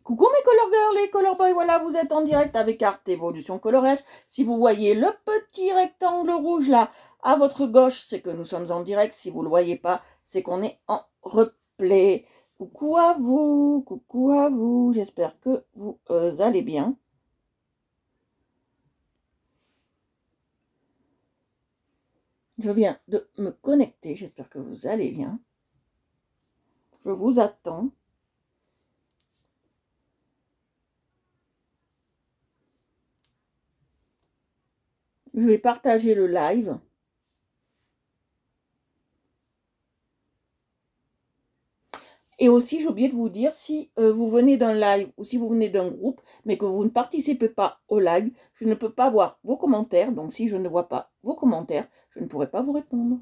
Coucou mes color girls et color boys, voilà, vous êtes en direct avec Art Evolution Coloriage. Si vous voyez le petit rectangle rouge là à votre gauche, c'est que nous sommes en direct. Si vous ne le voyez pas, c'est qu'on est en replay. Coucou à vous, j'espère que vous allez bien. Je viens de me connecter, j'espère que vous allez bien. Je vous attends. Je vais partager le live. Et aussi, j'ai oublié de vous dire, si vous venez d'un live ou si vous venez d'un groupe, mais que vous ne participez pas au live, je ne peux pas voir vos commentaires. Donc, si je ne vois pas vos commentaires, je ne pourrai pas vous répondre.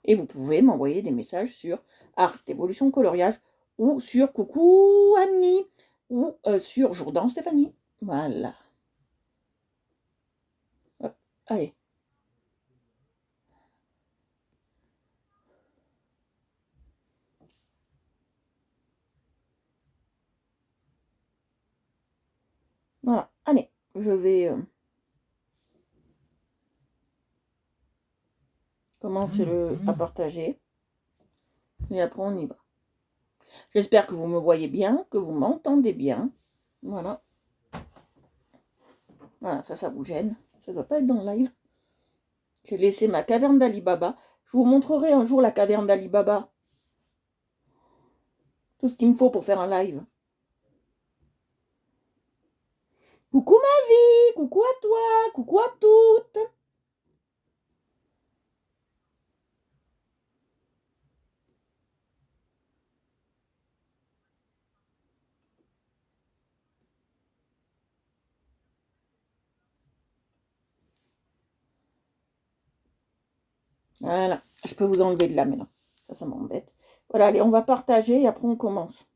Et vous pouvez m'envoyer des messages sur Art Evolution Coloriage ou sur Coucou Annie ou sur Jourdan Stéphanie. Voilà. Hop, allez. Voilà, allez, je vais commencer à partager. Et après, on y va. J'espère que vous me voyez bien, que vous m'entendez bien. Voilà. Voilà, ça vous gêne. Ça ne doit pas être dans le live. J'ai laissé ma caverne d'Ali Baba. Je vous montrerai un jour la caverne d'Ali Baba. Tout ce qu'il me faut pour faire un live. Coucou ma vie, coucou à toi, coucou à toutes. Voilà, je peux vous enlever de là maintenant. Ça m'embête. Voilà, allez, on va partager et après on commence.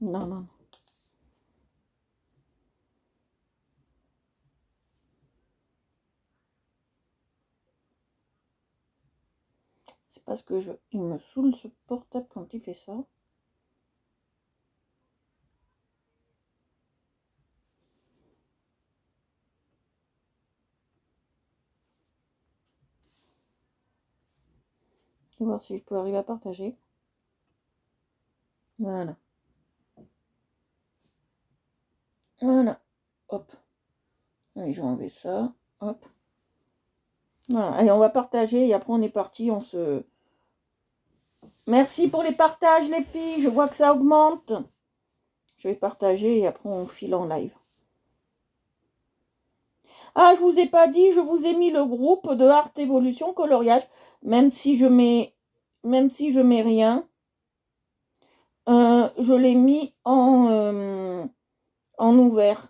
Non, non. C'est parce que il me saoule ce portable quand il fait ça. Je vais voir si je peux arriver à partager. Voilà. Voilà. Hop. Allez, je vais enlever ça. Hop. Voilà. Allez, on va partager et après on est parti. Merci pour les partages, les filles. Je vois que ça augmente. Je vais partager et après on file en live. Ah, je vous ai pas dit, je vous ai mis le groupe de Art Evolution Coloriage. Même si je mets rien, je l'ai mis en ouvert.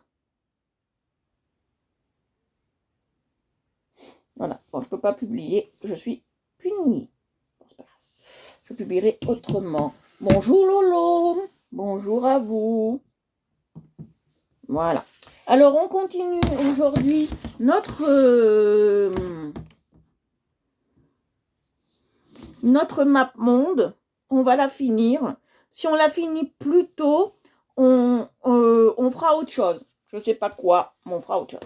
Voilà. Bon, je peux pas publier. Je suis punie. Je publierai autrement. Bonjour Lolo. Bonjour à vous. Voilà. Alors, on continue aujourd'hui notre map monde. On va la finir. Si on la finit plus tôt, on fera autre chose. Je ne sais pas quoi, mais on fera autre chose.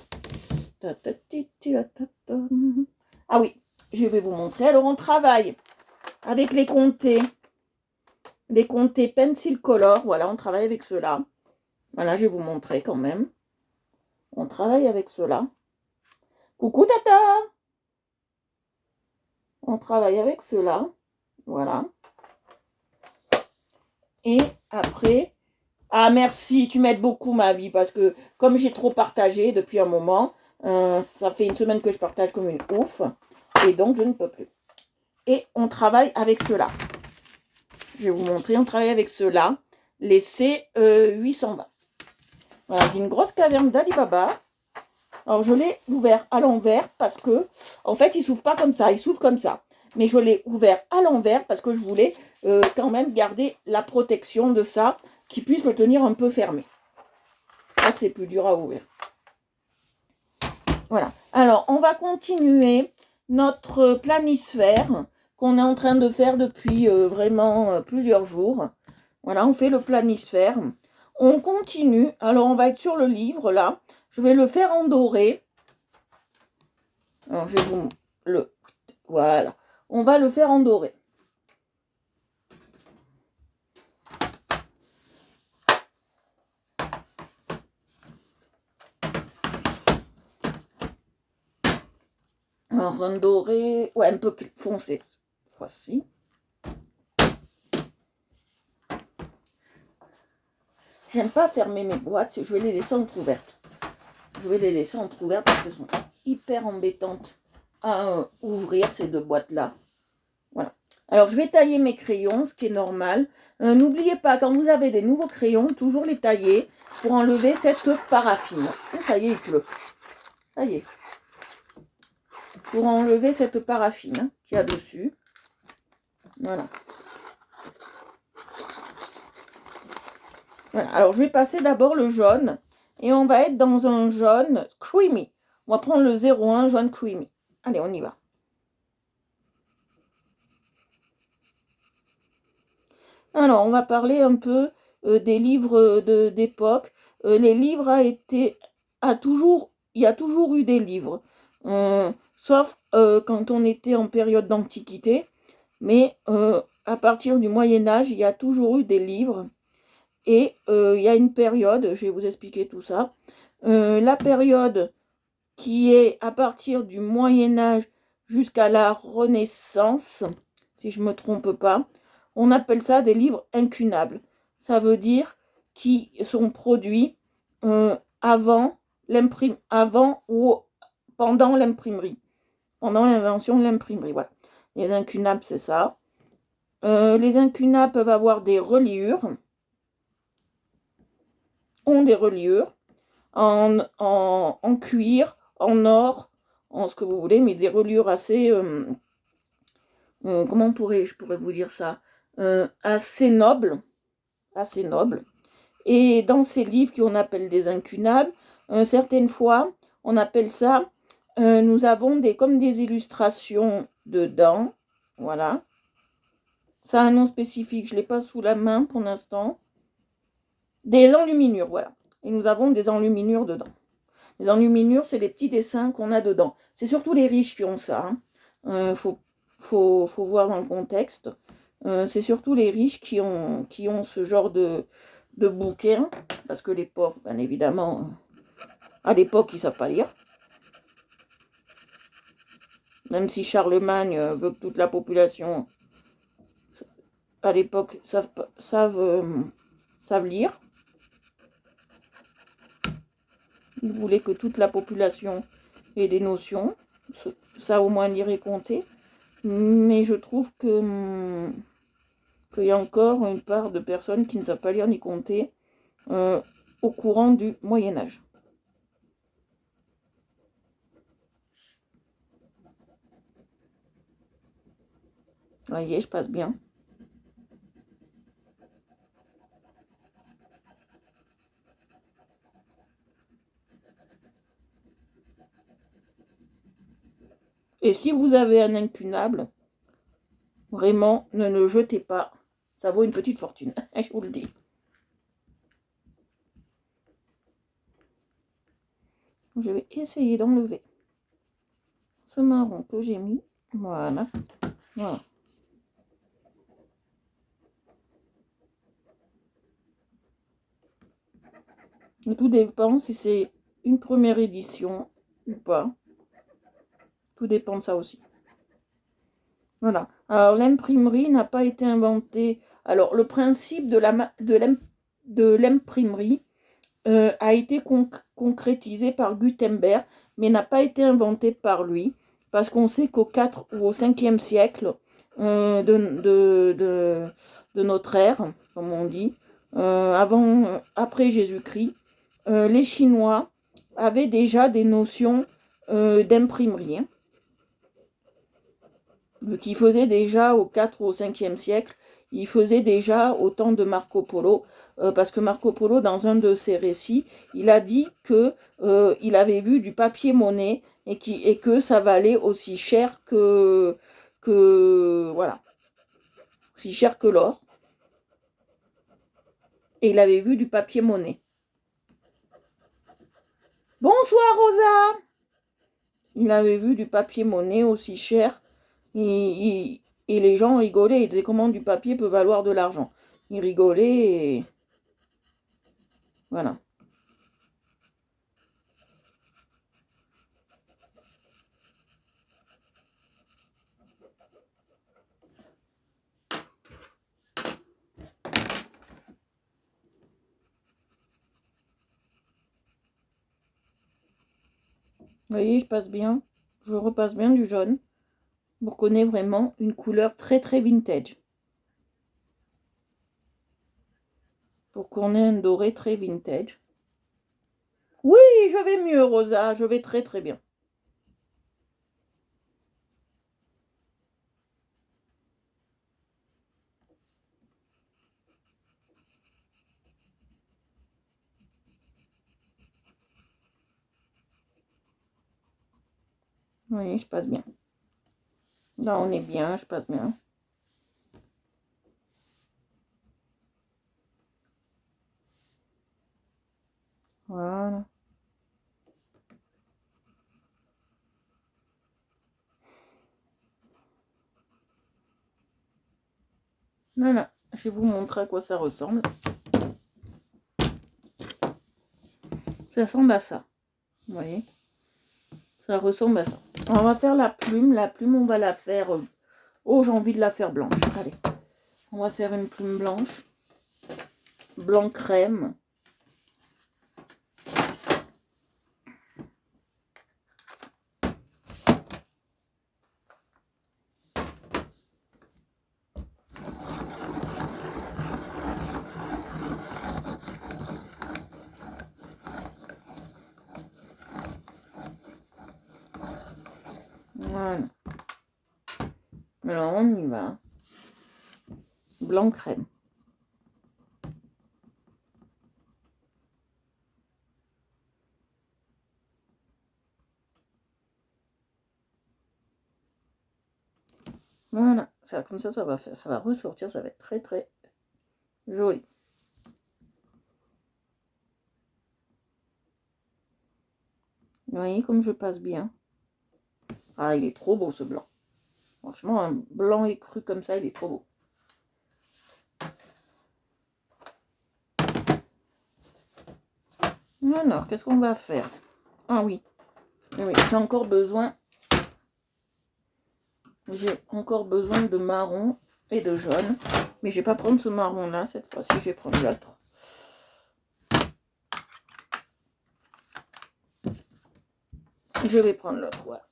Ah oui, je vais vous montrer. Alors, on travaille avec les comtés Pencil Color. Voilà, on travaille avec ceux-là. Voilà, je vais vous montrer quand même. On travaille avec ceux-là. Coucou Tata! On travaille avec ceux-là. Voilà. Et après... Ah, merci, tu m'aides beaucoup, ma vie, parce que comme j'ai trop partagé depuis un moment, ça fait une semaine que je partage comme une ouf, et donc je ne peux plus. Et on travaille avec ceux-là. Je vais vous montrer, on travaille avec ceux-là, les C820. Voilà, j'ai une grosse caverne d'Ali Baba. Alors, je l'ai ouvert à l'envers parce que, en fait, il ne s'ouvre pas comme ça, il s'ouvre comme ça. Mais je l'ai ouvert à l'envers parce que je voulais quand même garder la protection de ça, qui puisse le tenir un peu fermé. Là, c'est plus dur à ouvrir. Voilà. Alors, on va continuer notre planisphère qu'on est en train de faire depuis vraiment plusieurs jours. Voilà, on fait le planisphère. On continue. Alors, on va être sur le livre, là. Je vais le faire en doré. Alors, je vais vous le... Voilà. On va le faire en doré. Alors, un doré... Ouais, un peu foncé, cette fois-ci. J'aime pas fermer mes boîtes. Je vais les laisser entrouvertes. Je vais les laisser entrouvertes parce qu'elles sont hyper embêtantes à ouvrir, ces deux boîtes-là. Voilà. Alors, je vais tailler mes crayons, ce qui est normal. N'oubliez pas, quand vous avez des nouveaux crayons, toujours les tailler pour enlever cette paraffine. Oh, ça y est, il pleut. Ça y est. Pour enlever cette paraffine qu'il y a dessus. Voilà. Voilà. Alors, je vais passer d'abord le jaune. Et on va être dans un jaune creamy. On va prendre le 01 jaune creamy. Allez, on y va. Alors, on va parler un peu des livres d'époque. Les livres il y a toujours eu des livres. Sauf quand on était en période d'antiquité. Mais à partir du Moyen-Âge, il y a toujours eu des livres. Et il y a une période, je vais vous expliquer tout ça. La période qui est à partir du Moyen-Âge jusqu'à la Renaissance, si je ne me trompe pas, on appelle ça des livres incunables. Ça veut dire qui sont produits avant ou pendant l'imprimerie, pendant l'invention de l'imprimerie. Voilà. Les incunables, c'est ça. Les incunables peuvent avoir des reliures, en cuir, en or, en ce que vous voulez, mais des reliures assez, comment je pourrais vous dire ça, assez nobles. Et dans ces livres qu'on appelle des incunables, certaines fois, on appelle ça, nous avons comme des illustrations dedans, voilà. Ça a un nom spécifique, je ne l'ai pas sous la main pour l'instant. Des enluminures, voilà. Et nous avons des enluminures dedans. Les enluminures, c'est les petits dessins qu'on a dedans. C'est surtout les riches qui ont ça. Faut voir dans le contexte. C'est surtout les riches qui ont ce genre de bouquin. Parce que les pauvres, bien évidemment, à l'époque, ils ne savent pas lire. Même si Charlemagne veut que toute la population, à l'époque, savent lire. Il voulait que toute la population ait des notions. Ça, au moins, lire et compter. Mais je trouve qu'il y a encore une part de personnes qui ne savent pas lire ni compter au courant du Moyen-Âge. Vous voyez, je passe bien. Et si vous avez un incunable, vraiment, ne le jetez pas. Ça vaut une petite fortune, je vous le dis. Je vais essayer d'enlever ce marron que j'ai mis. Voilà. Voilà. Mais tout dépend si c'est une première édition ou pas. Tout dépend de ça aussi. Voilà. Alors, l'imprimerie n'a pas été inventée. Alors, le principe de l'imprimerie a été concrétisé par Gutenberg, mais n'a pas été inventé par lui, parce qu'on sait qu'au 4 ou au 5e siècle de notre ère, comme on dit, après Jésus-Christ, les Chinois avaient déjà des notions d'imprimerie. Qui faisait déjà au 4 ou au 5e siècle, il faisait déjà au temps de Marco Polo, parce que Marco Polo, dans un de ses récits, il a dit que il avait vu du papier-monnaie et que ça valait aussi cher que que, voilà, aussi cher que l'or. Et il avait vu du papier monnaie. Bonsoir Rosa. Il avait vu du papier monnaie aussi cher. Et les gens rigolaient. Ils disaient comment du papier peut valoir de l'argent. Ils rigolaient et... Voilà. Vous voyez, je passe bien. Je repasse bien du jaune. Vous reconnaissez vraiment une couleur très très vintage. Pour qu'on ait un doré très vintage. Oui, je vais mieux, Rosa. Je vais très très bien. Oui, je passe bien. Là, on est bien, je passe bien. Voilà. Voilà. Je vais vous montrer à quoi ça ressemble. Ça ressemble à ça. Vous voyez? Ça ressemble à ça. On va faire la plume. La plume, on va la faire... Oh, j'ai envie de la faire blanche. Allez. On va faire une plume blanche. Blanc crème. Voilà. Alors, on y va. Blanc crème. Voilà. Ça, comme ça va faire, ça va ressortir. Ça va être très très joli. Vous voyez comme je passe bien. Ah, il est trop beau ce blanc. Franchement, un blanc écru comme ça, il est trop beau. Alors, qu'est-ce qu'on va faire? Ah oui, oui, j'ai encore besoin de marron et de jaune. Mais je vais pas prendre ce marron-là, cette fois-ci, je vais prendre l'autre. Je vais prendre l'autre, voilà.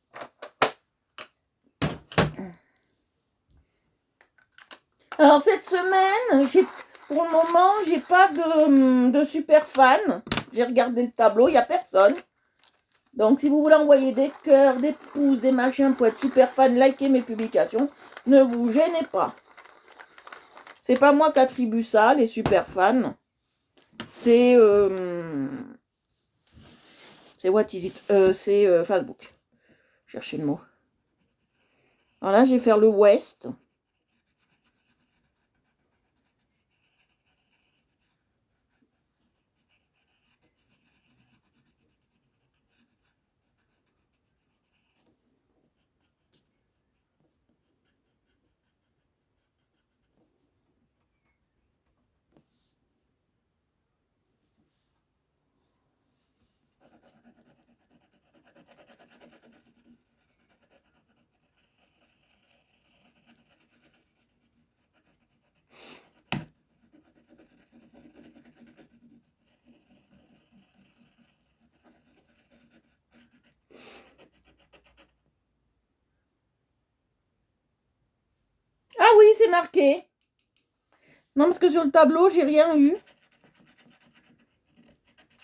Alors, cette semaine, pour le moment, j'ai pas de super fan. J'ai regardé le tableau, il n'y a personne. Donc, si vous voulez envoyer des cœurs, des pouces, des machins pour être super fan, likez mes publications, ne vous gênez pas. C'est pas moi qui attribue ça, les super fans. C'est what is it? C'est Facebook. Cherchez le mot. Alors là, je vais faire le West. Ah oui, c'est marqué. Non, parce que sur le tableau, j'ai rien eu.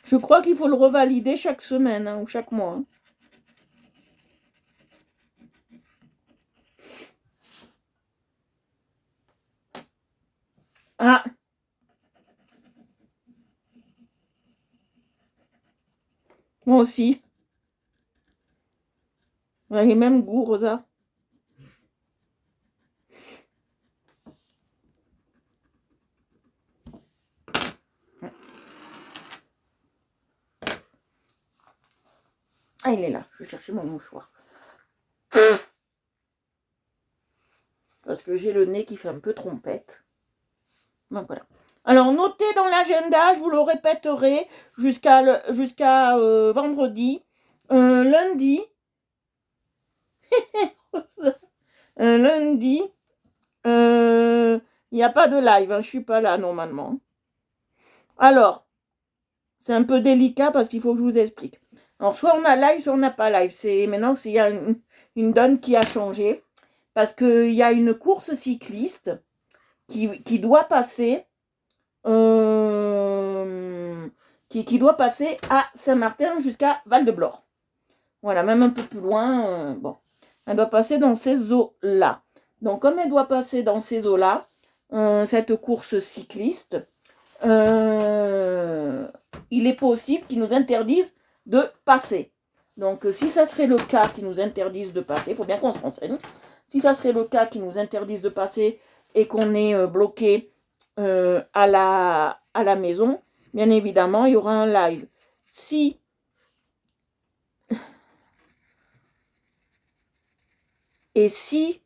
Je crois qu'il faut le revalider chaque semaine ou chaque mois. Ah. Moi aussi. On a les mêmes goûts, Rosa. Ah, il est là. Je vais chercher mon mouchoir. Parce que j'ai le nez qui fait un peu trompette. Donc voilà. Alors, notez dans l'agenda, je vous le répéterai jusqu'à vendredi. Lundi, lundi, il n'y a pas de live, hein, je ne suis pas là normalement. Alors, c'est un peu délicat parce qu'il faut que je vous explique. Alors, soit on a live, soit on n'a pas live. Maintenant, il y a une donne qui a changé parce qu'il y a une course cycliste qui doit passer qui doit passer à Saint-Martin jusqu'à Val-de-Blore. Voilà, même un peu plus loin. Bon, elle doit passer dans ces eaux-là. Donc, comme elle doit passer dans ces eaux-là, cette course cycliste, il est possible qu'ils nous interdisent de passer. Donc, si ça serait le cas qu'ils nous interdisent de passer, il faut bien qu'on se renseigne. Si ça serait le cas qu'ils nous interdisent de passer et qu'on est bloqué à la maison, bien évidemment, il y aura un live. Si je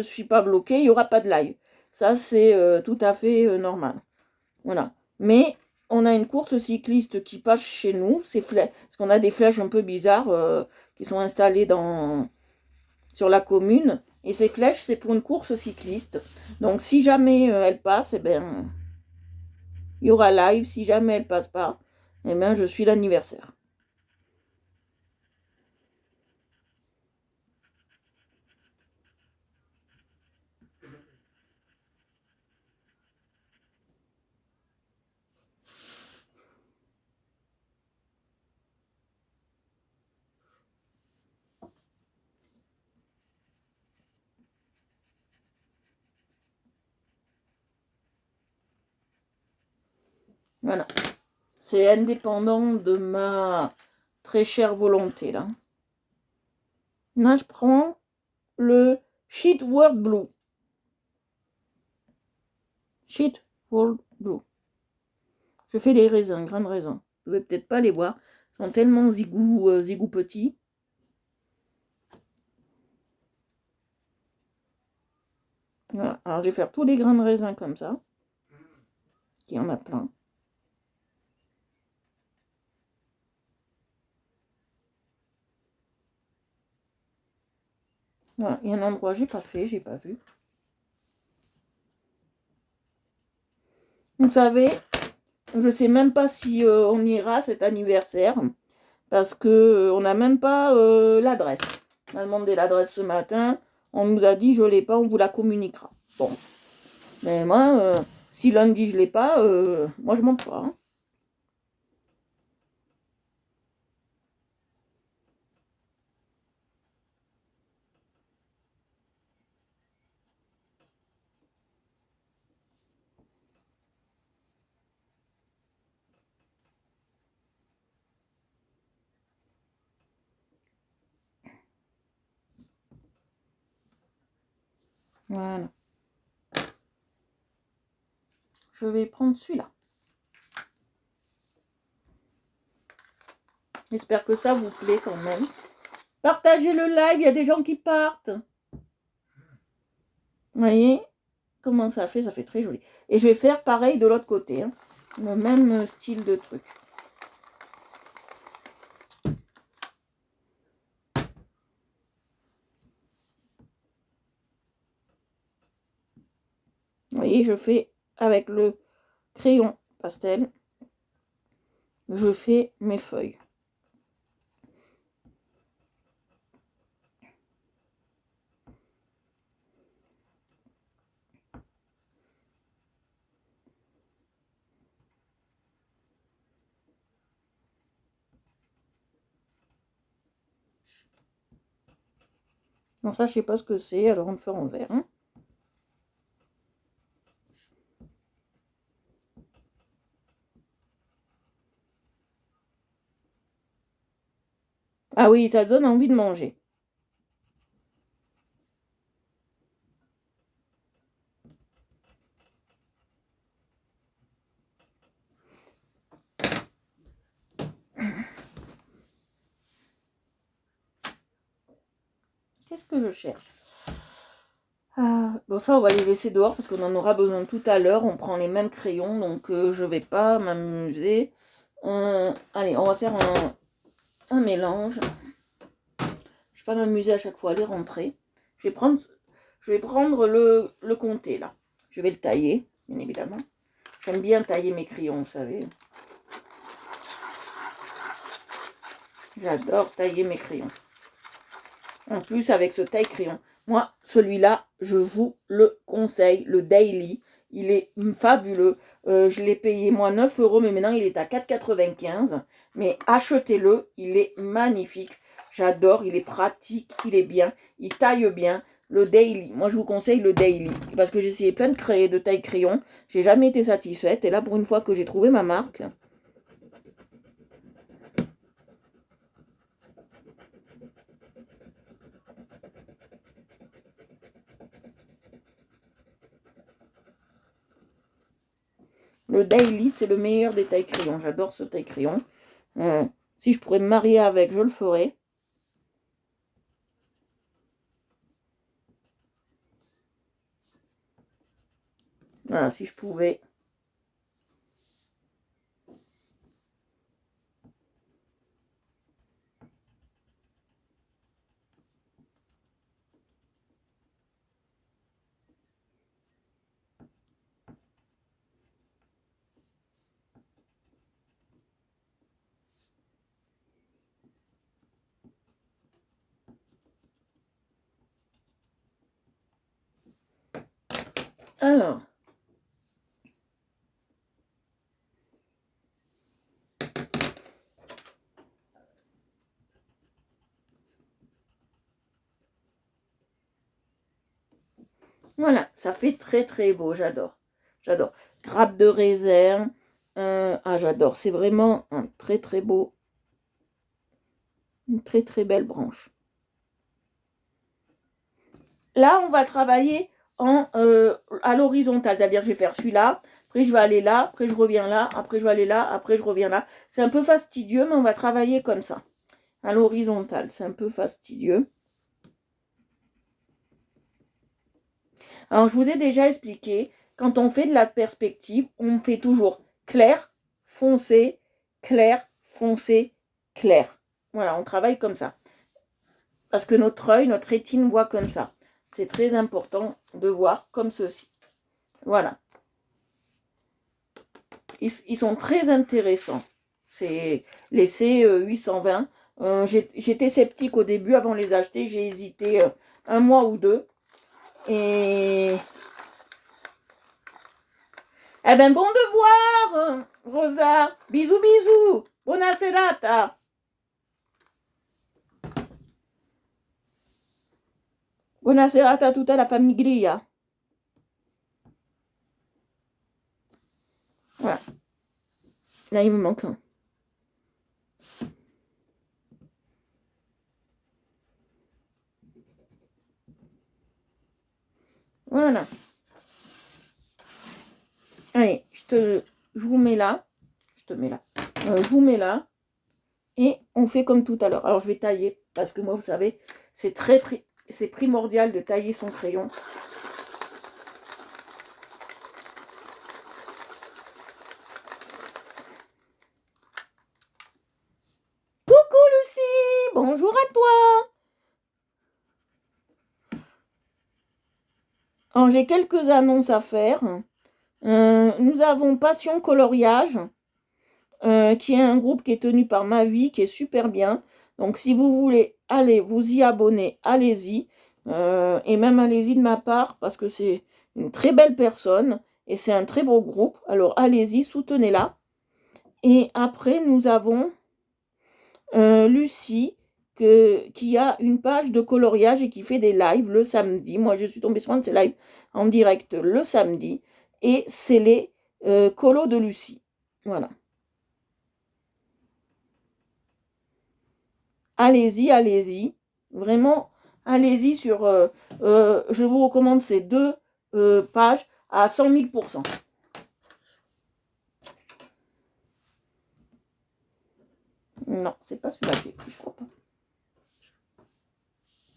suis pas bloqué, il n'y aura pas de live. Ça, c'est tout à fait normal. Voilà. Mais on a une course cycliste qui passe chez nous, parce qu'on a des flèches un peu bizarres qui sont installées sur la commune. Et ces flèches, c'est pour une course cycliste. Donc, si jamais elle passe, eh ben, il y aura live. Si jamais elle passe pas, eh ben, je suis l'anniversaire. Voilà. C'est indépendant de ma très chère volonté, là. Là, je prends le Sheet World Blue. Sheet World Blue. Je fais les raisins, grains de raisin. Vous ne pouvez peut-être pas les voir. Ils sont tellement zigou petits. Voilà. Alors, je vais faire tous les grains de raisin comme ça. Il y en a plein. Voilà. Il y a un endroit j'ai pas fait, j'ai pas vu. Vous savez, je sais même pas si on ira à cet anniversaire. Parce que on n'a même pas l'adresse. On a demandé l'adresse ce matin. On nous a dit je l'ai pas, on vous la communiquera. Bon. Mais moi, si lundi je l'ai pas, moi je monte pas. Hein. Voilà. Je vais prendre celui-là. J'espère que ça vous plaît quand même. Partagez le live, il y a des gens qui partent. Vous voyez comment ça fait? Ça fait très joli. Et je vais faire pareil de l'autre côté. Hein. Le même style de truc. Vous voyez, je fais avec le crayon pastel. Je fais mes feuilles. Non, ça, je sais pas ce que c'est, alors on le fait en vert. Hein. Ah oui, ça donne envie de manger. Qu'est-ce que je cherche? Bon, ça, on va les laisser dehors parce qu'on en aura besoin tout à l'heure. On prend les mêmes crayons, donc je vais pas m'amuser. Allez, on va faire un mélange. Je vais pas m'amuser à chaque fois à les rentrer. Je vais prendre le comté, là. Je vais le tailler, bien évidemment. J'aime bien tailler mes crayons, vous savez. J'adore tailler mes crayons. En plus, avec ce taille-crayon. Moi, celui-là, je vous le conseille, le Daily. Il est fabuleux. Je l'ai payé, moi, 9 €, mais maintenant, il est à 4,95 €. Mais achetez-le, il est magnifique. J'adore, il est pratique, il est bien, il taille bien. Le Daily, moi, je vous conseille le Daily. Parce que j'ai essayé plein de taille-crayon. J'ai jamais été satisfaite. Et là, pour une fois que j'ai trouvé ma marque... Le Daily, c'est le meilleur des taille-crayons. J'adore ce taille-crayon. Si je pourrais me marier avec, je le ferais. Voilà, si je pouvais. Alors. Voilà, ça fait très très beau, j'adore. J'adore. Grappe de raisin. J'adore. C'est vraiment un très très beau. Une très très belle branche. Là, on va travailler à l'horizontale. C'est-à-dire, je vais faire celui-là. Après, je vais aller là. Après, je reviens là. Après, je vais aller là. Après, je reviens là. C'est un peu fastidieux, mais on va travailler comme ça. À l'horizontale, c'est un peu fastidieux. Alors, je vous ai déjà expliqué, quand on fait de la perspective, on fait toujours clair, foncé, clair, foncé, clair. Voilà, on travaille comme ça. Parce que notre œil, notre rétine voit comme ça. C'est très important de voir comme ceci. Voilà. Ils sont très intéressants. C'est les C820. J'étais sceptique au début avant de les acheter. J'ai hésité un mois ou deux. Et... Eh ben, bon devoir, Rosa. Bisous, bisous. Buona serata. Buona serata a tutta la famiglia. Voilà. Là, il me manque un. Voilà. Allez, je vous mets là. Je te mets là. Je vous mets là. Et on fait comme tout à l'heure. Alors, je vais tailler. Parce que moi, vous savez, c'est primordial de tailler son crayon. Coucou, Lucie. Bonjour à toi. Alors, j'ai quelques annonces à faire. Nous avons Passion Coloriage. Qui est un groupe qui est tenu par ma vie, qui est super bien. Donc si vous voulez, allez vous y abonner, allez-y. Et même allez-y de ma part, parce que c'est une très belle personne, et c'est un très beau groupe. Alors allez-y, soutenez-la. Et après, nous avons Lucie, qui a une page de coloriage et qui fait des lives le samedi. Moi, je suis tombée sur un de ses lives en direct le samedi. Et c'est les colos de Lucie. Voilà. Allez-y, allez-y. Vraiment, allez-y sur... je vous recommande ces deux pages à 100 000%. Non, c'est pas celui-là que j'ai pris, je crois pas.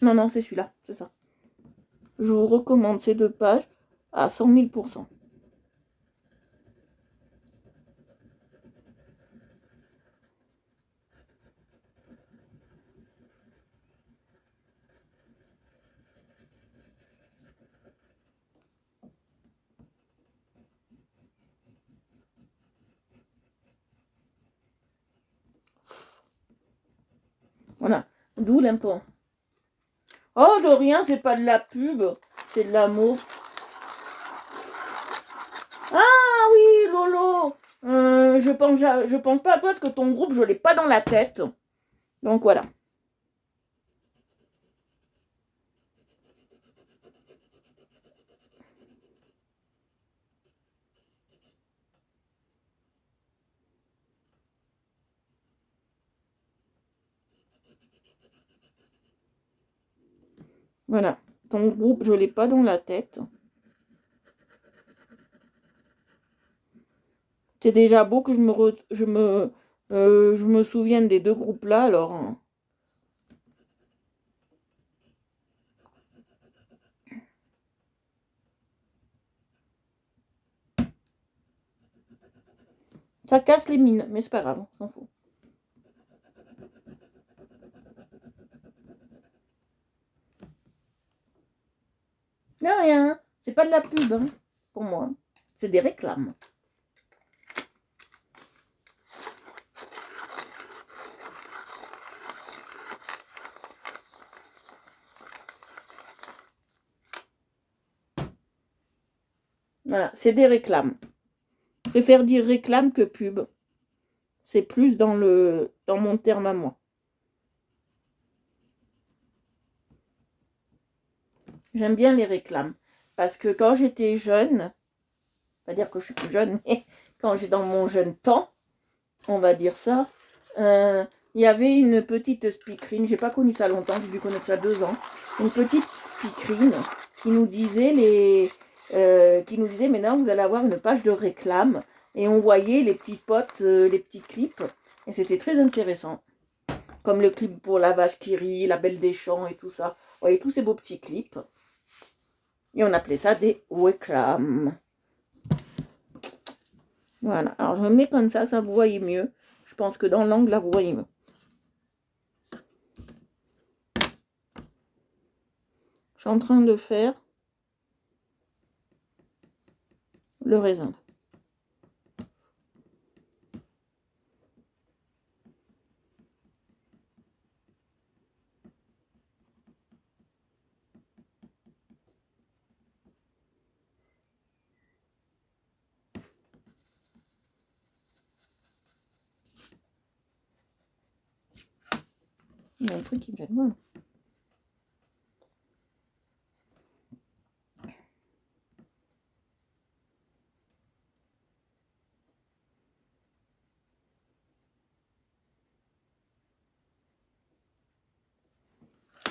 Non, non, c'est celui-là, c'est ça. Je vous recommande ces 2 pages à 100 000%. Voilà, d'où l'import. Oh, de rien, c'est pas de la pub, c'est de l'amour. Ah oui, Lolo, je pense pas à toi parce que ton groupe, je l'ai pas dans la tête. Donc voilà. Voilà, ton groupe, je l'ai pas dans la tête. C'est déjà beau que je me souvienne des 2 groupes-là, alors. Hein. Ça casse les mines, mais c'est pas grave, on s'en fout. Mais rien, c'est pas de la pub, hein, pour moi. C'est des réclames. Voilà, c'est des réclames. Je préfère dire réclame que pub. C'est plus dans mon terme à moi. J'aime bien les réclames. Parce que quand j'étais jeune, pas dire que je suis plus jeune, mais quand j'ai dans mon jeune temps, on va dire ça, il y avait une petite speakerine, j'ai pas connu ça longtemps, j'ai dû connaître ça 2 ans, une petite speakerine qui nous disait maintenant vous allez avoir une page de réclame, et on voyait les petits spots, les petits clips, et c'était très intéressant. Comme le clip pour la vache qui rit, la belle des champs et tout ça. Vous voyez tous ces beaux petits clips. Et on appelait ça des réclames. Voilà, alors je mets comme ça vous voyez mieux. Je pense que dans l'angle là, vous voyez mieux. Je suis en train de faire le raisin. Il y a un truc qui me gêne. Voilà.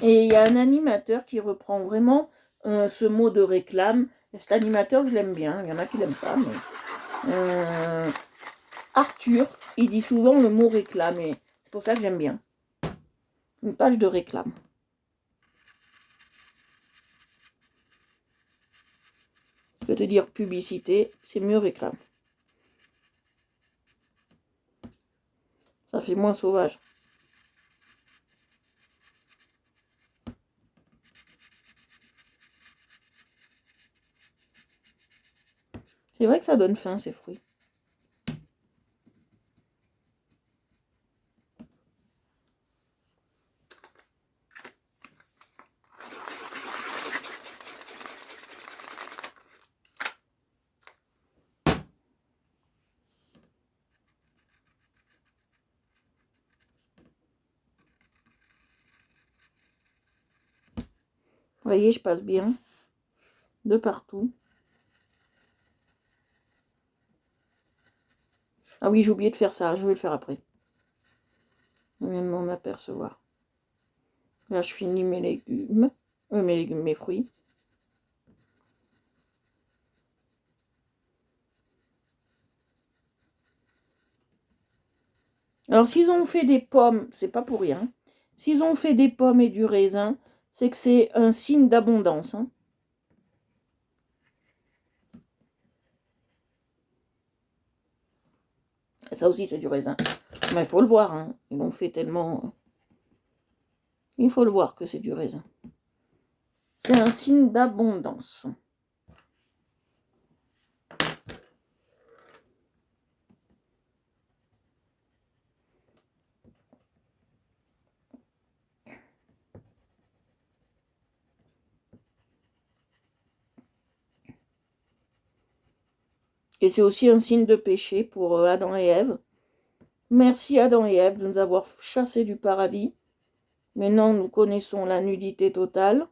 Et il y a un animateur qui reprend vraiment ce mot de réclame. Et cet animateur, je l'aime bien. Il y en a qui l'aiment pas, mais Arthur, il dit souvent le mot réclame. Et c'est pour ça que j'aime bien. Une page de réclame. Que te dire publicité, c'est mieux réclame. Ça fait moins sauvage. C'est vrai que ça donne faim, ces fruits. Vous voyez, je passe bien de partout. Ah oui, j'ai oublié de faire ça, je vais le faire après. Je viens de m'en apercevoir. Là, je finis mes légumes. Mes fruits. Alors, s'ils ont fait des pommes, c'est pas pour rien. S'ils ont fait des pommes et du raisin, c'est que c'est un signe d'abondance. Hein. Ça aussi, c'est du raisin. Mais il faut le voir. Hein. Ils l'ont fait tellement... Il faut le voir que c'est du raisin. C'est un signe d'abondance. Et c'est aussi un signe de péché pour Adam et Ève. Merci Adam et Ève de nous avoir chassés du paradis. Maintenant, nous connaissons la nudité totale.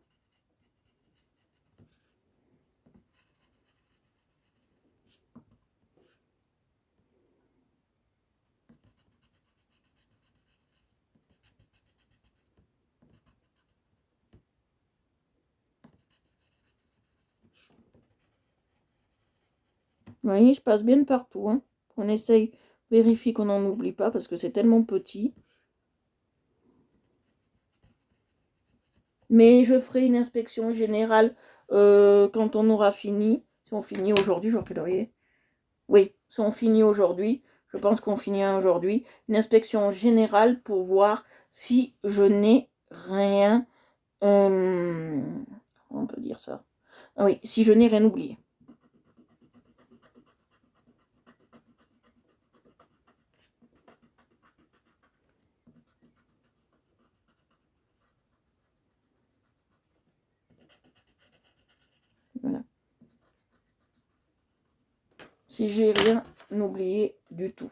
Oui, je passe bien de partout. Hein. On essaye, vérifie qu'on n'en oublie pas parce que c'est tellement petit. Mais je ferai une inspection générale quand on aura fini. Si on finit aujourd'hui, je vois quelle heure il est. Oui, si on finit aujourd'hui, je pense qu'on finit aujourd'hui. Une inspection générale pour voir si je n'ai rien... on peut dire ça. Ah oui, si je n'ai rien oublié. Voilà. Si j'ai rien oublié du tout.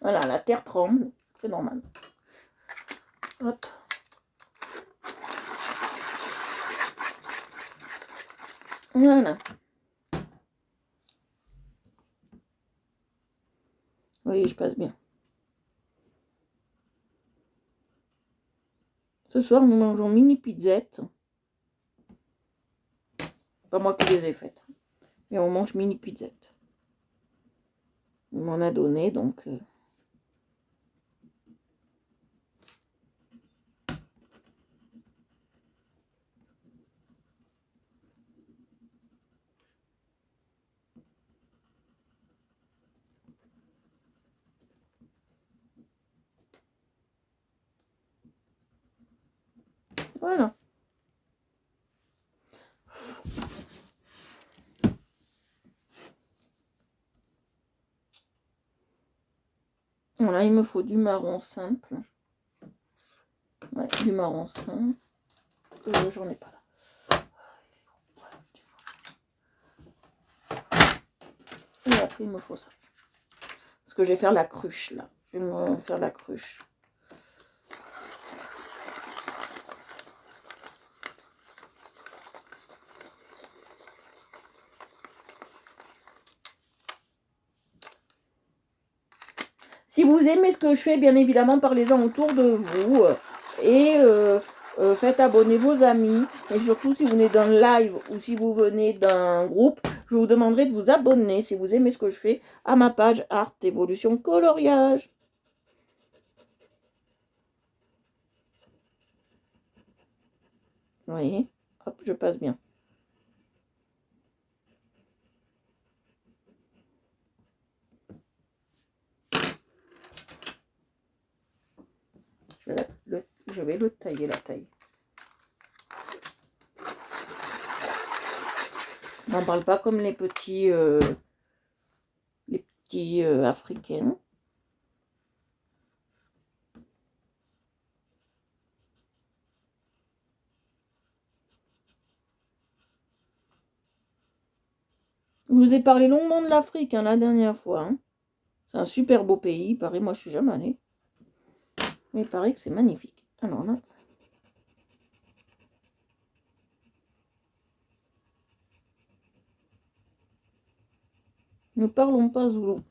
Voilà, la terre tremble, c'est normal. Hop. Voilà. Oui, je passe bien. Ce soir, nous mangeons mini pizzettes. Pas moi qui les ai faites. Mais on mange mini pizzettes. Il m'en a donné, donc... Voilà. Voilà, il me faut du marron simple. Ouais, du marron simple. J'en ai pas là. Et après, il me faut ça. Parce que je vais faire la cruche, là. Je vais me faire la cruche. Si vous aimez ce que je fais, bien évidemment, parlez-en autour de vous. Et faites abonner vos amis. Et surtout, si vous venez d'un live ou si vous venez d'un groupe, je vous demanderai de vous abonner, si vous aimez ce que je fais, à ma page Art Évolution Coloriage. Vous voyez, hop, je passe bien. Je vais le tailler, la taille. On n'en parle pas comme les petits africains. Je vous ai parlé longuement de l'Afrique la dernière fois. Hein. C'est un super beau pays, il paraît, moi je suis jamais allée. Mais il paraît que c'est magnifique. Alors là... Ne parlons pas zoulou.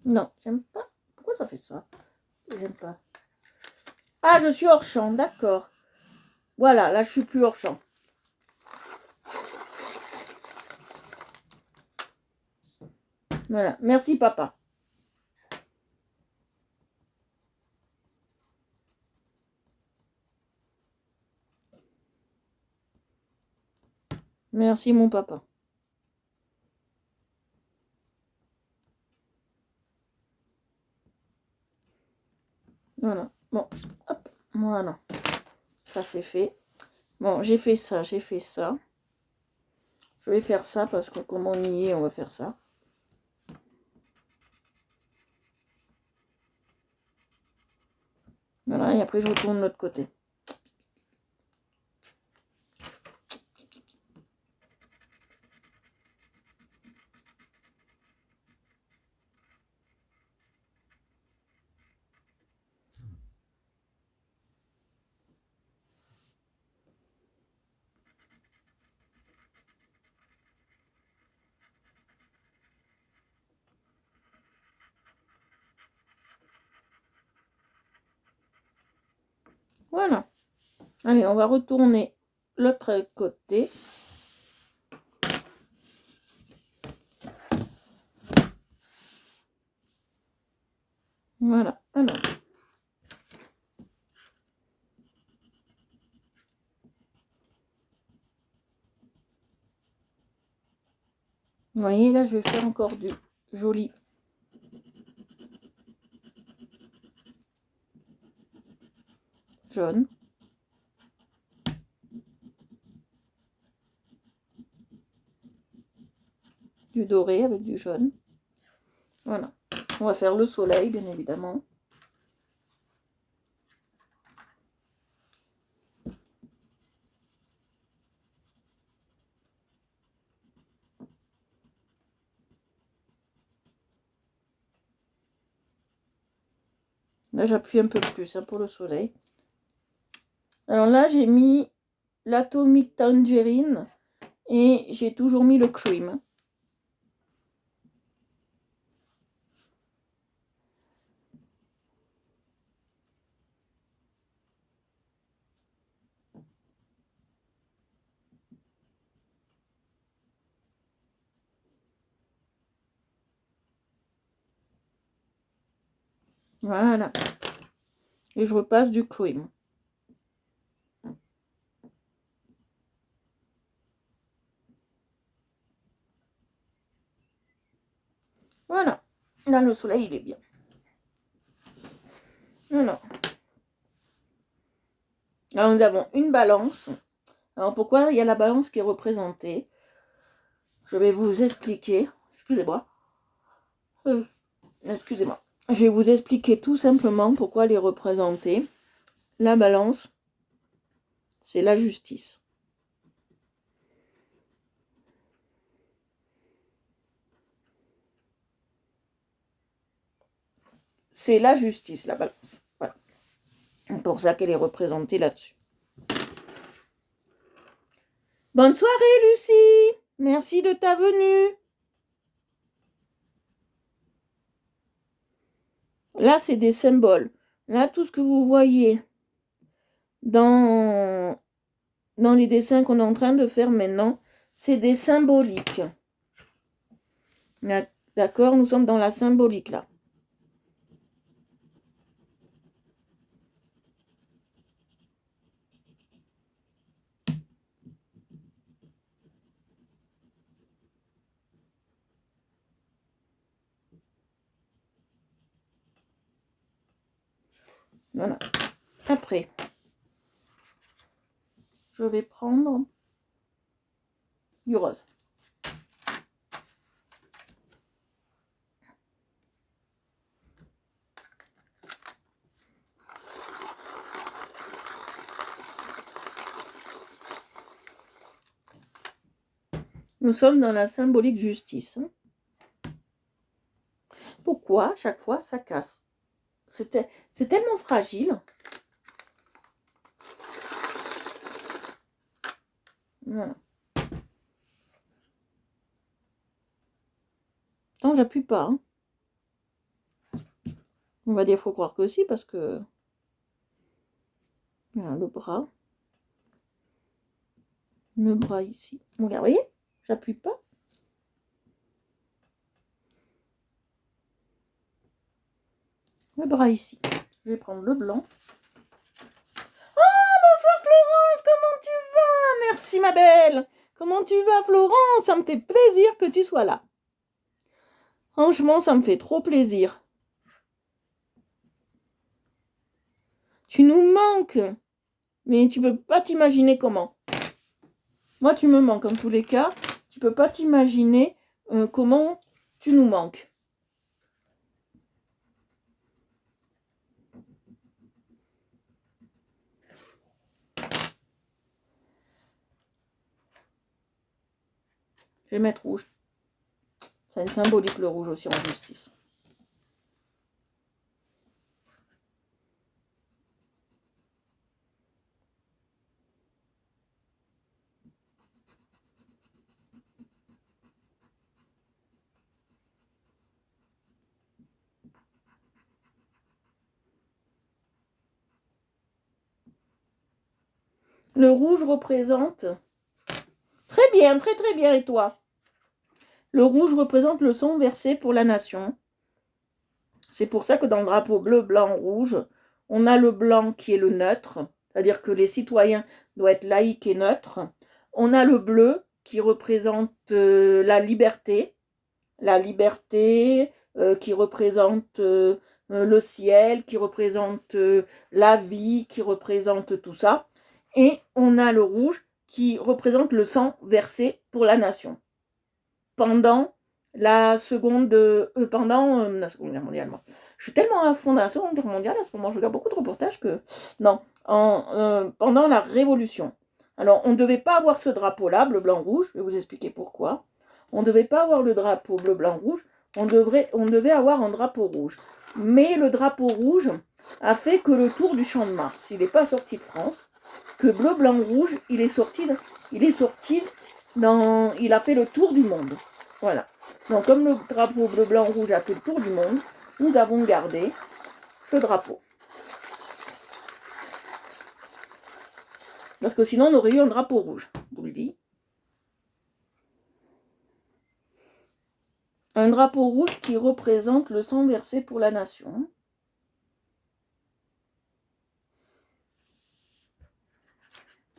Non, j'aime pas. Pourquoi ça fait ça? J'aime pas. Ah, je suis hors champ, d'accord. Voilà, là, je suis plus hors champ. Voilà, merci papa. Merci mon papa. Voilà, bon, hop, voilà. Ça c'est fait. Bon, j'ai fait ça, j'ai fait ça. Je vais faire ça parce que comme on y est, on va faire ça. Voilà, et après je retourne de l'autre côté. Voilà. Allez, on va retourner l'autre côté. Voilà, alors. Vous voyez, là, je vais faire encore du joli jaune. Du doré avec du jaune. Voilà. On va faire le soleil, bien évidemment. Là, j'appuie un peu plus hein, pour le soleil. Alors là, j'ai mis l'Atomic Tangerine et j'ai toujours mis le cream. Voilà. Et je repasse du cream. Voilà. Là, le soleil, il est bien. Voilà. Là, nous avons une balance. Alors, pourquoi il y a la balance qui est représentée? Je vais vous expliquer. Excusez-moi. Excusez-moi. Je vais vous expliquer tout simplement pourquoi elle est représentée. La balance, c'est la justice. C'est la justice, la balance. Voilà. C'est pour ça qu'elle est représentée là-dessus. Bonne soirée, Lucie. Merci de ta venue. Là, c'est des symboles. Là, tout ce que vous voyez dans les dessins qu'on est en train de faire maintenant, c'est des symboliques. D'accord? Nous sommes dans la symbolique, là. Voilà. Après, je vais prendre du rose. Nous sommes dans la symbolique justice. Pourquoi à chaque fois ça casse? C'est tellement fragile. Voilà. Non, j'appuie pas. Hein. On va dire, faut croire que si, parce que... Voilà, le bras. Le bras ici. Regarde, vous voyez, j'appuie pas. Le bras ici. Je vais prendre le blanc. Oh, bonsoir Florence, comment tu vas? Merci ma belle. Comment tu vas Florence? Ça me fait plaisir que tu sois là. Franchement, ça me fait trop plaisir. Tu nous manques. Mais tu peux pas t'imaginer comment. Moi, tu me manques en tous les cas. Tu peux pas t'imaginer comment tu nous manques. Je vais mettre rouge. Ça a une symbolique le rouge aussi en justice. Le rouge représente... Très bien, très très bien. Et toi? Le rouge représente le sang versé pour la nation. C'est pour ça que dans le drapeau bleu, blanc, rouge, on a le blanc qui est le neutre, c'est-à-dire que les citoyens doivent être laïcs et neutres. On a le bleu qui représente la liberté qui représente le ciel, qui représente la vie, qui représente tout ça. Et on a le rouge qui représente le sang versé pour la nation. Pendant la Seconde Guerre mondiale. Je suis tellement à fond dans la Seconde Guerre mondiale, à ce moment, je regarde beaucoup de reportages que... Non, pendant la Révolution. Alors, on ne devait pas avoir ce drapeau-là, bleu, blanc, rouge. Je vais vous expliquer pourquoi. On ne devait pas avoir le drapeau bleu, blanc, rouge. On devait avoir un drapeau rouge. Mais le drapeau rouge a fait que le tour du Champ de Mars, il n'est pas sorti de France, que bleu, blanc, rouge, il a fait le tour du monde. Voilà. Donc, comme le drapeau bleu, blanc, rouge a fait le tour du monde, nous avons gardé ce drapeau. Parce que sinon, on aurait eu un drapeau rouge, je vous le dis. Un drapeau rouge qui représente le sang versé pour la nation.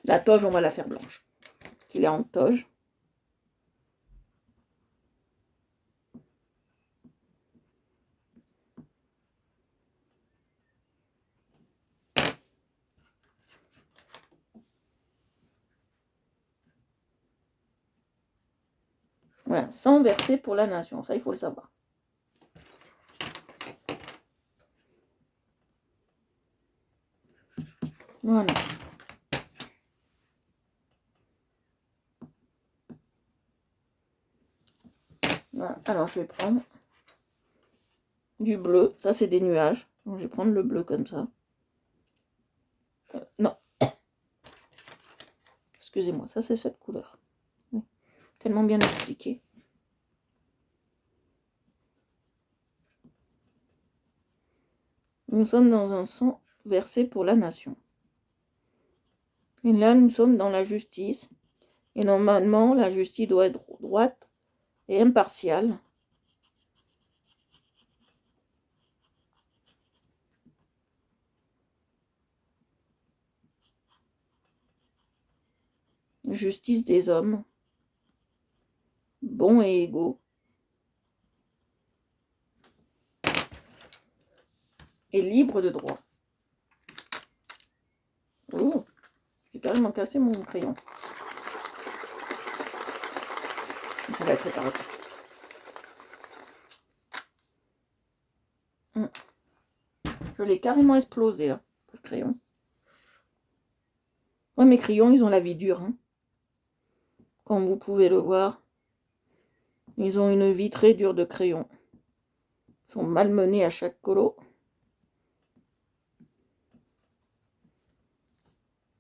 La toge, on va la faire blanche. Il est en toge. Voilà, sang versé pour la nation, ça il faut le savoir. Voilà. Voilà. Alors je vais prendre du bleu, ça c'est des nuages. Donc, je vais prendre le bleu comme ça. Non. Excusez-moi, ça c'est cette couleur. Oui. Tellement bien expliqué. Nous sommes dans un sang versé pour la nation. Et là, nous sommes dans la justice. Et normalement, la justice doit être droite et impartiale. Justice des hommes, bons et égaux. Et libre de droit. Oh, j'ai carrément cassé mon crayon. Ça va être réparateur. Je l'ai carrément explosé là, ce crayon. Ouais, mes crayons, ils ont la vie dure. Hein. Comme vous pouvez le voir, ils ont une vie très dure de crayon. Ils sont malmenés à chaque colo.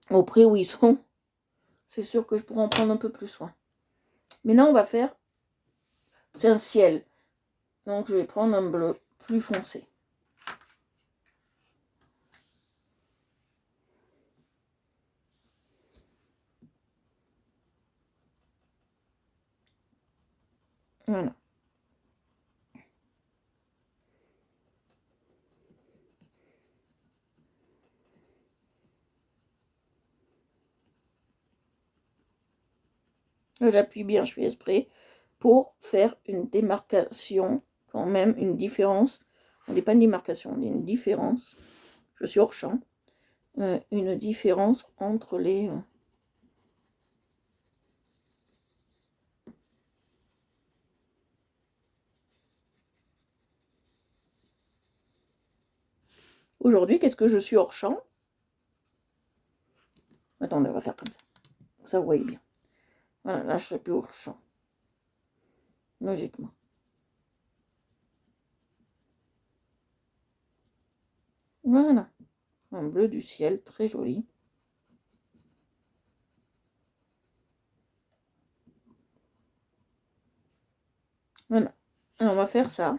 Au prix où ils sont, c'est sûr que je pourrais en prendre un peu plus soin. Maintenant, on va faire... C'est un ciel. Donc, je vais prendre un bleu plus foncé. Voilà. J'appuie bien, je fais exprès, pour faire une démarcation, quand même, une différence. On n'est pas une démarcation, on dit une différence. Je suis hors champ. Une différence entre les... Aujourd'hui, qu'est-ce que je suis hors champ? Attendez, on va faire comme ça. Ça, vous voyez bien. Voilà, là, je serai plus hors champ. Logiquement. Voilà. Un bleu du ciel, très joli. Voilà. Alors, on va faire ça.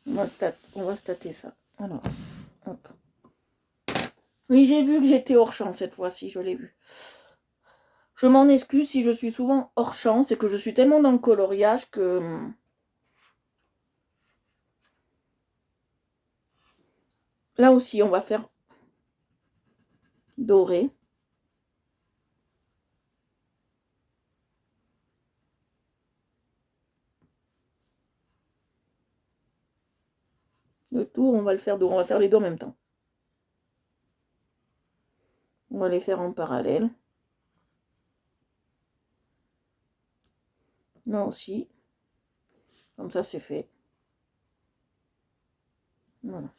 On va stater ça. Alors, hop. Oui, j'ai vu que j'étais hors champ cette fois-ci, je l'ai vu. Je m'en excuse si je suis souvent hors champ, c'est que je suis tellement dans le coloriage que... Là aussi, on va faire doré. Le tour, on va le faire doré. On va faire les deux en même temps. On va les faire en parallèle. Là aussi. Comme ça, c'est fait. Voilà.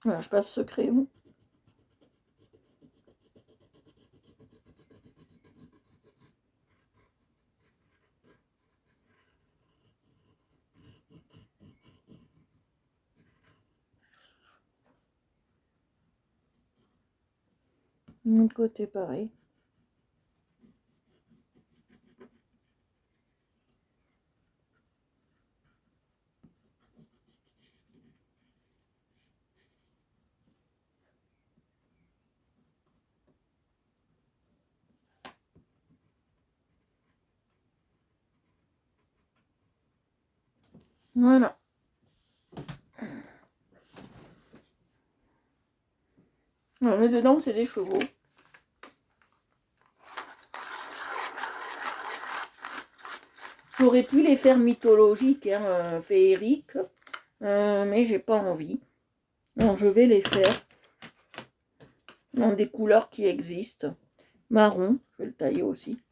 Voilà, je passe ce crayon. De l'autre côté, pareil. Voilà. Alors, mais dedans, c'est des chevaux. J'aurais pu les faire mythologiques, hein, féeriques, mais j'ai pas envie. Non, je vais les faire dans des couleurs qui existent. Marron, je vais le tailler aussi.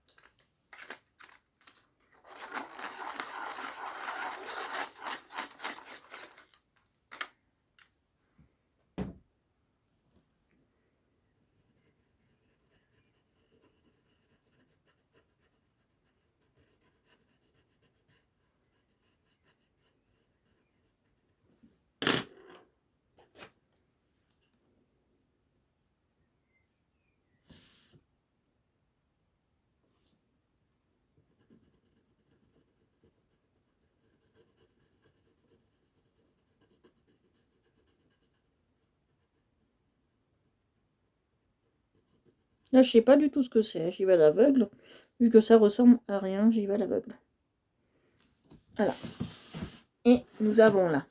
Là, je sais pas du tout ce que c'est. J'y vais à l'aveugle. Vu que ça ressemble à rien, j'y vais à l'aveugle. Voilà. Et nous avons là.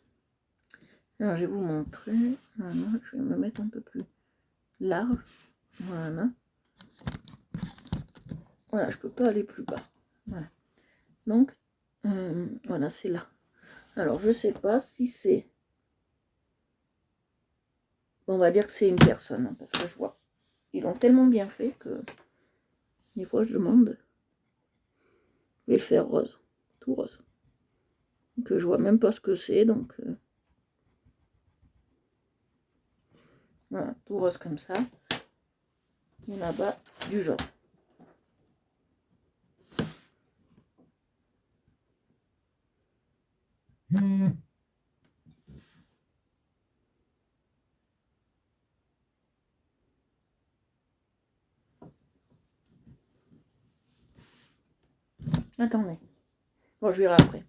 Alors, je vais vous montrer. Voilà, je vais me mettre un peu plus large. Voilà. Voilà, je peux pas aller plus bas. Voilà. Donc, voilà, c'est là. Alors, je sais pas si c'est... On va dire que c'est une personne, hein, parce que je vois. Ils l'ont tellement bien fait que des fois je demande. Je vais le faire rose, tout rose. Que je vois même pas ce que c'est, donc voilà, tout rose comme ça. Et là-bas, du jaune. Attendez. Bon, je verrai après.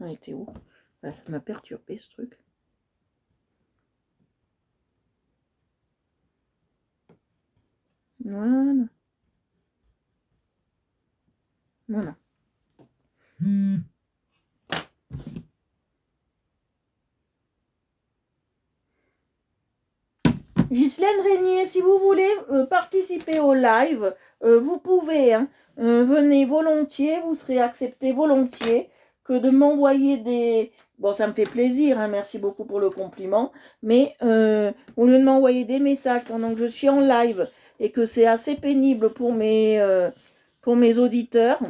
On était où? Là, ça m'a perturbé ce truc. Voilà. Voilà. Ghislaine Régnier, si vous voulez participer au live, vous pouvez. Hein, venez volontiers, vous serez accepté volontiers. Que de m'envoyer des... Bon, ça me fait plaisir, hein, merci beaucoup pour le compliment. Mais au lieu de m'envoyer des messages pendant que je suis en live et que c'est assez pénible pour mes auditeurs,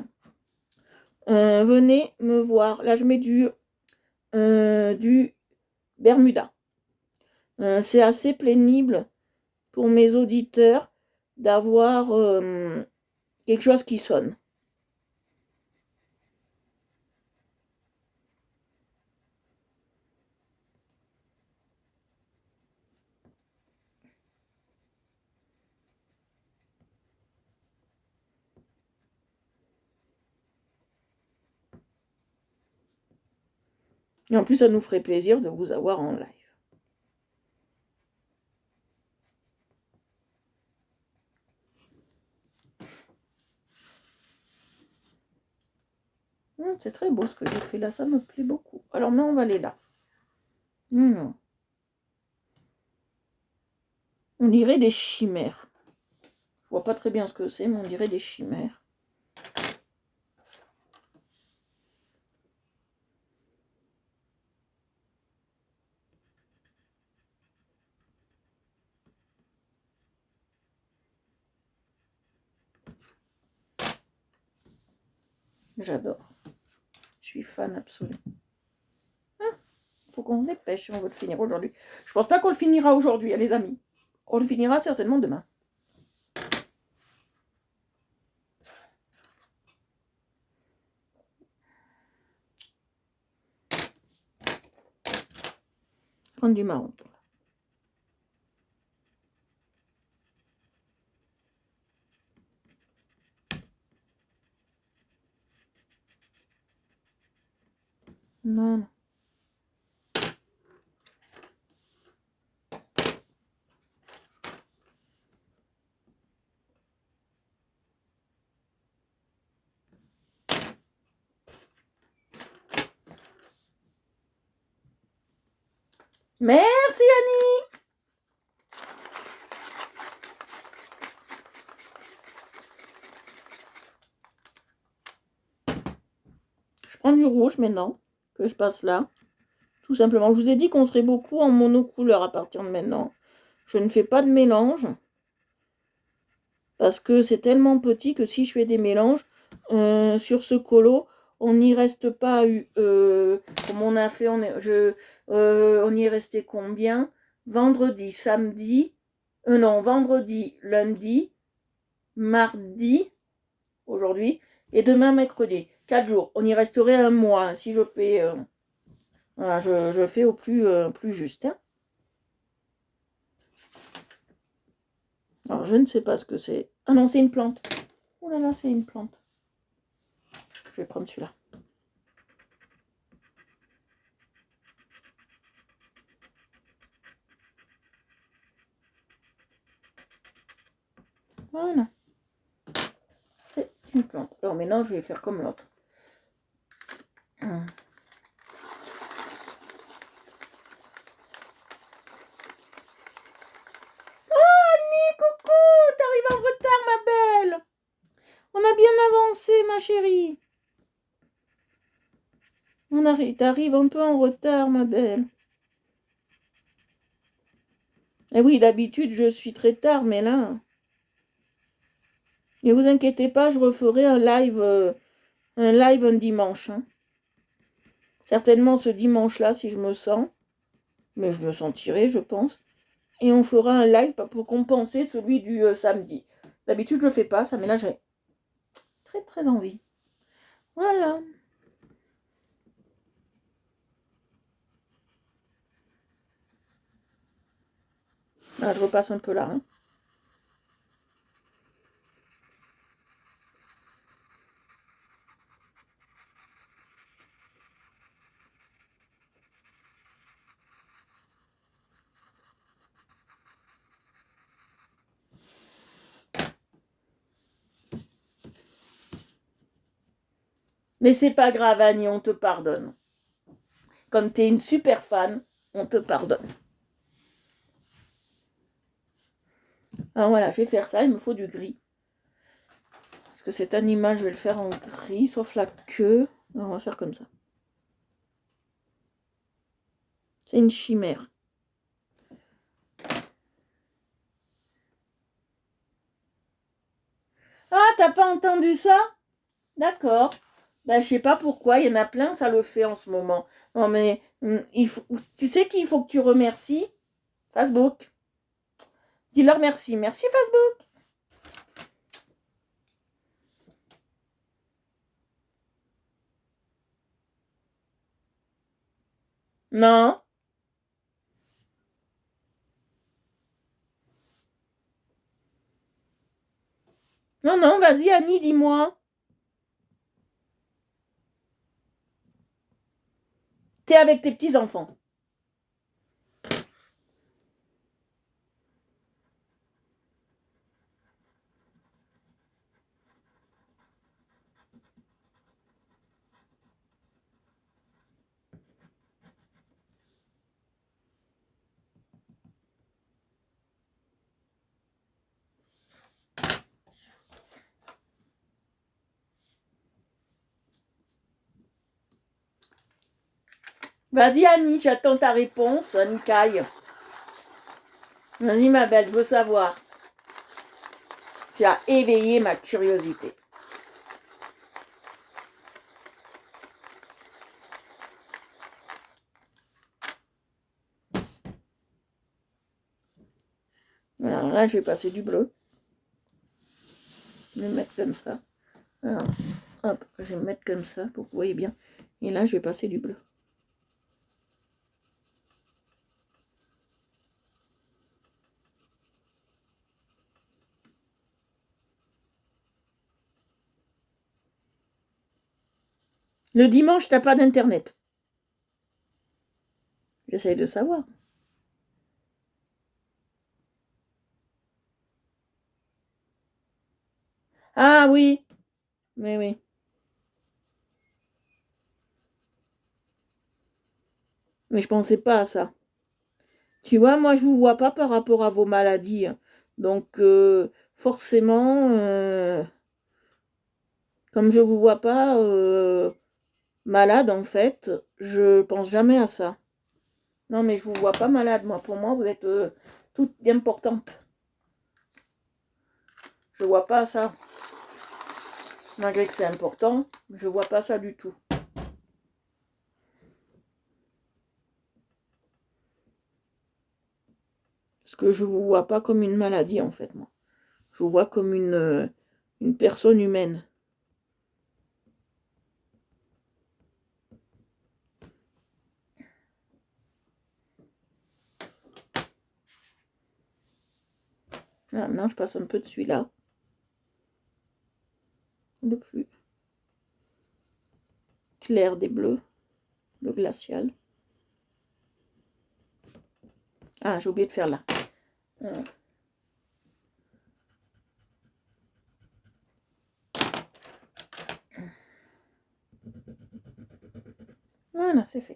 venez me voir. Là, je mets du Bermuda. C'est assez pénible pour mes auditeurs d'avoir quelque chose qui sonne. Et en plus, ça nous ferait plaisir de vous avoir en live. C'est très beau ce que j'ai fait là, ça me plaît beaucoup. Alors maintenant, on va aller là. Non. On dirait des chimères. Je vois pas très bien ce que c'est, mais on dirait des chimères. J'adore. Je suis fan absolue. Faut qu'on se dépêche si on veut le finir aujourd'hui. Je pense pas qu'on le finira aujourd'hui, les amis. On le finira certainement demain. Prendre du marron. Non. Merci Annie. Je prends du rouge maintenant, que je passe là. Tout simplement. Je vous ai dit qu'on serait beaucoup en monocouleur à partir de maintenant. Je ne fais pas de mélange. Parce que c'est tellement petit que si je fais des mélanges, sur ce colo, on n'y reste pas, comme on a fait, on y est resté combien? Vendredi, samedi, non, vendredi, lundi, mardi, aujourd'hui, et demain, mercredi. 4 jours. On y resterait un mois si je fais... voilà, je fais au plus juste. Hein. Alors, je ne sais pas ce que c'est. Ah non, c'est une plante. Oh là là, c'est une plante. Je vais prendre celui-là. Voilà. C'est une plante. Alors maintenant, je vais faire comme l'autre. Oh, Annie, coucou! T'arrives en retard, ma belle! On a bien avancé, ma chérie. T'arrives un peu en retard, ma belle. Eh oui, d'habitude, je suis très tard, mais là... Ne vous inquiétez pas, je referai un live un dimanche. Hein. Certainement ce dimanche-là, si je me sens. Mais je me sentirai, je pense. Et on fera un live pour compenser celui du samedi. D'habitude, je le fais pas, ça, mais là, j'ai très, très envie. Voilà. Ah, je repasse un peu là. Hein. Mais c'est pas grave, Annie, on te pardonne. Comme tu es une super fan, on te pardonne. Alors voilà, je vais faire ça, il me faut du gris. Parce que cet animal, je vais le faire en gris, sauf la queue. Alors, on va faire comme ça. C'est une chimère. Ah, t'as pas entendu ça? D'accord. Ben, je sais pas pourquoi, il y en a plein, ça le fait en ce moment. Non, mais tu sais qu'il faut que tu remercies Facebook. Dis-leur merci. Merci Facebook. Non. Non, non, vas-y, Annie, dis-moi. T'es avec tes petits-enfants. Vas-y, Annie, j'attends ta réponse, Annie Caille. Vas-y, ma belle, je veux savoir. Tu as éveillé ma curiosité. Alors là, je vais passer du bleu. Je vais me mettre comme ça. Alors, hop, je vais me mettre comme ça pour que vous voyez bien. Et là, je vais passer du bleu. Le dimanche, t'as pas d'internet. J'essaye de savoir. Ah oui, oui, oui. Mais je pensais pas à ça. Tu vois, moi, je vous vois pas par rapport à vos maladies. Donc, forcément, comme je vous vois pas malade, en fait, je pense jamais à ça. Non, mais je vous vois pas malade, moi. Pour moi, vous êtes toute importante. Je vois pas ça. Malgré que c'est important, je vois pas ça du tout. Parce que je vous vois pas comme une maladie, en fait, moi. Je vous vois comme une personne humaine. Voilà, maintenant, je passe un peu de celui-là. Le plus clair des bleus. Le glacial. Ah, j'ai oublié de faire là. Voilà, c'est fait.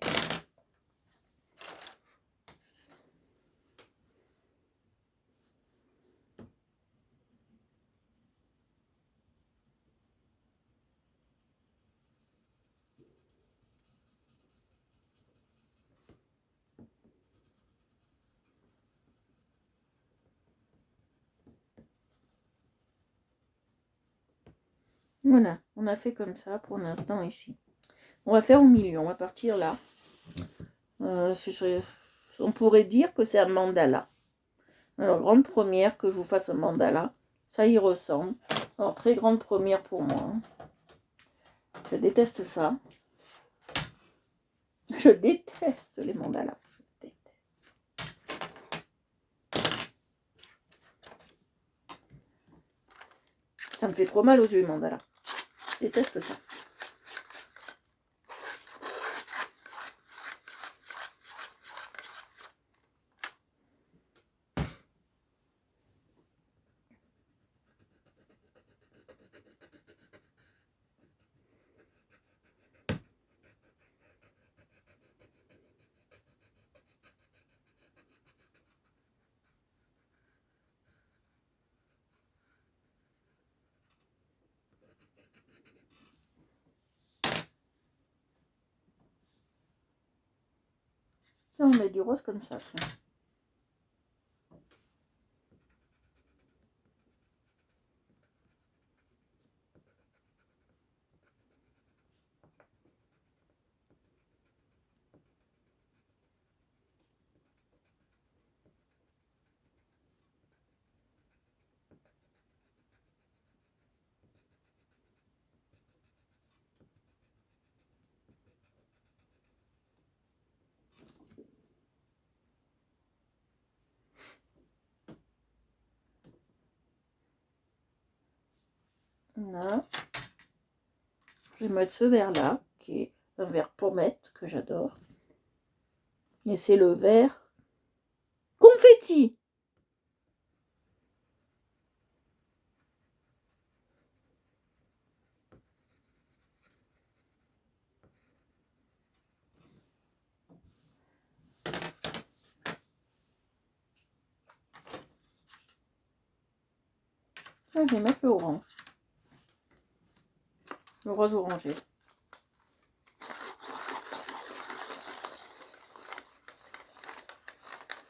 Voilà, on a fait comme ça pour l'instant ici. On va faire au milieu, on va partir là. On pourrait dire que c'est un mandala. Alors, grande première que je vous fasse un mandala. Ça y ressemble. Alors, très grande première pour moi. Je déteste ça. Je déteste les mandalas. Je déteste. Ça me fait trop mal aux yeux, les mandalas. Je déteste ça. On met du rose comme ça. Tiens. Là. Je vais mettre ce vert là, qui est un vert pommette que j'adore. Et c'est le vert confetti. Je vais mettre le orange. Le rose orangé.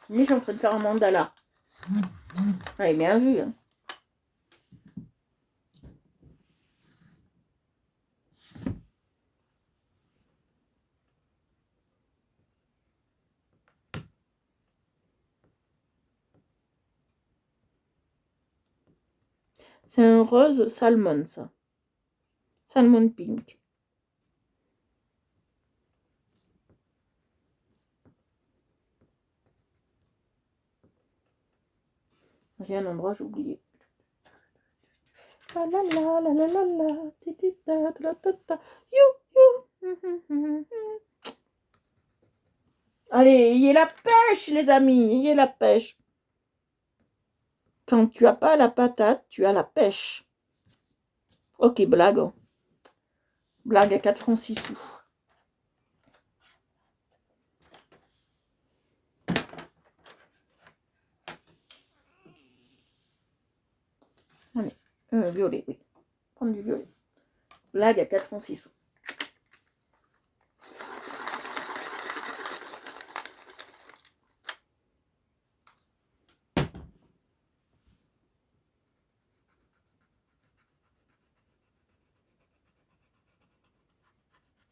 Mais je suis en train de faire un mandala. Ouais, bien vu. Hein. C'est un rose salmon, ça. Salmon pink. J'ai un endroit, j'ai oublié. La la la la la la la, titita, ta ta ta, you. Allez, ayez la pêche, les amis, ayez la pêche. Quand tu n'as pas la patate, tu as la pêche. Ok, blague. Blague à 4 francs 6 sous. Allez, violet, oui. Prendre du violet. Blague à 4 francs 6 sous.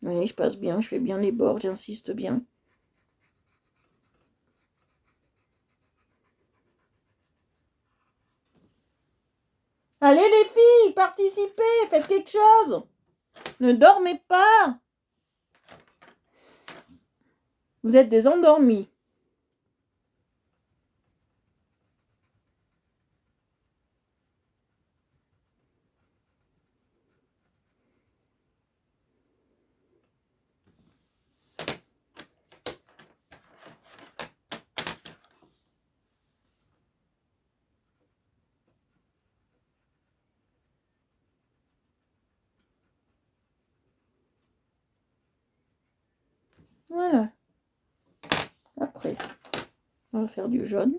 Oui, je passe bien, je fais bien les bords, j'insiste bien. Allez les filles, participez, faites quelque chose. Ne dormez pas. Vous êtes des endormis. Voilà. Après, on va faire du jaune.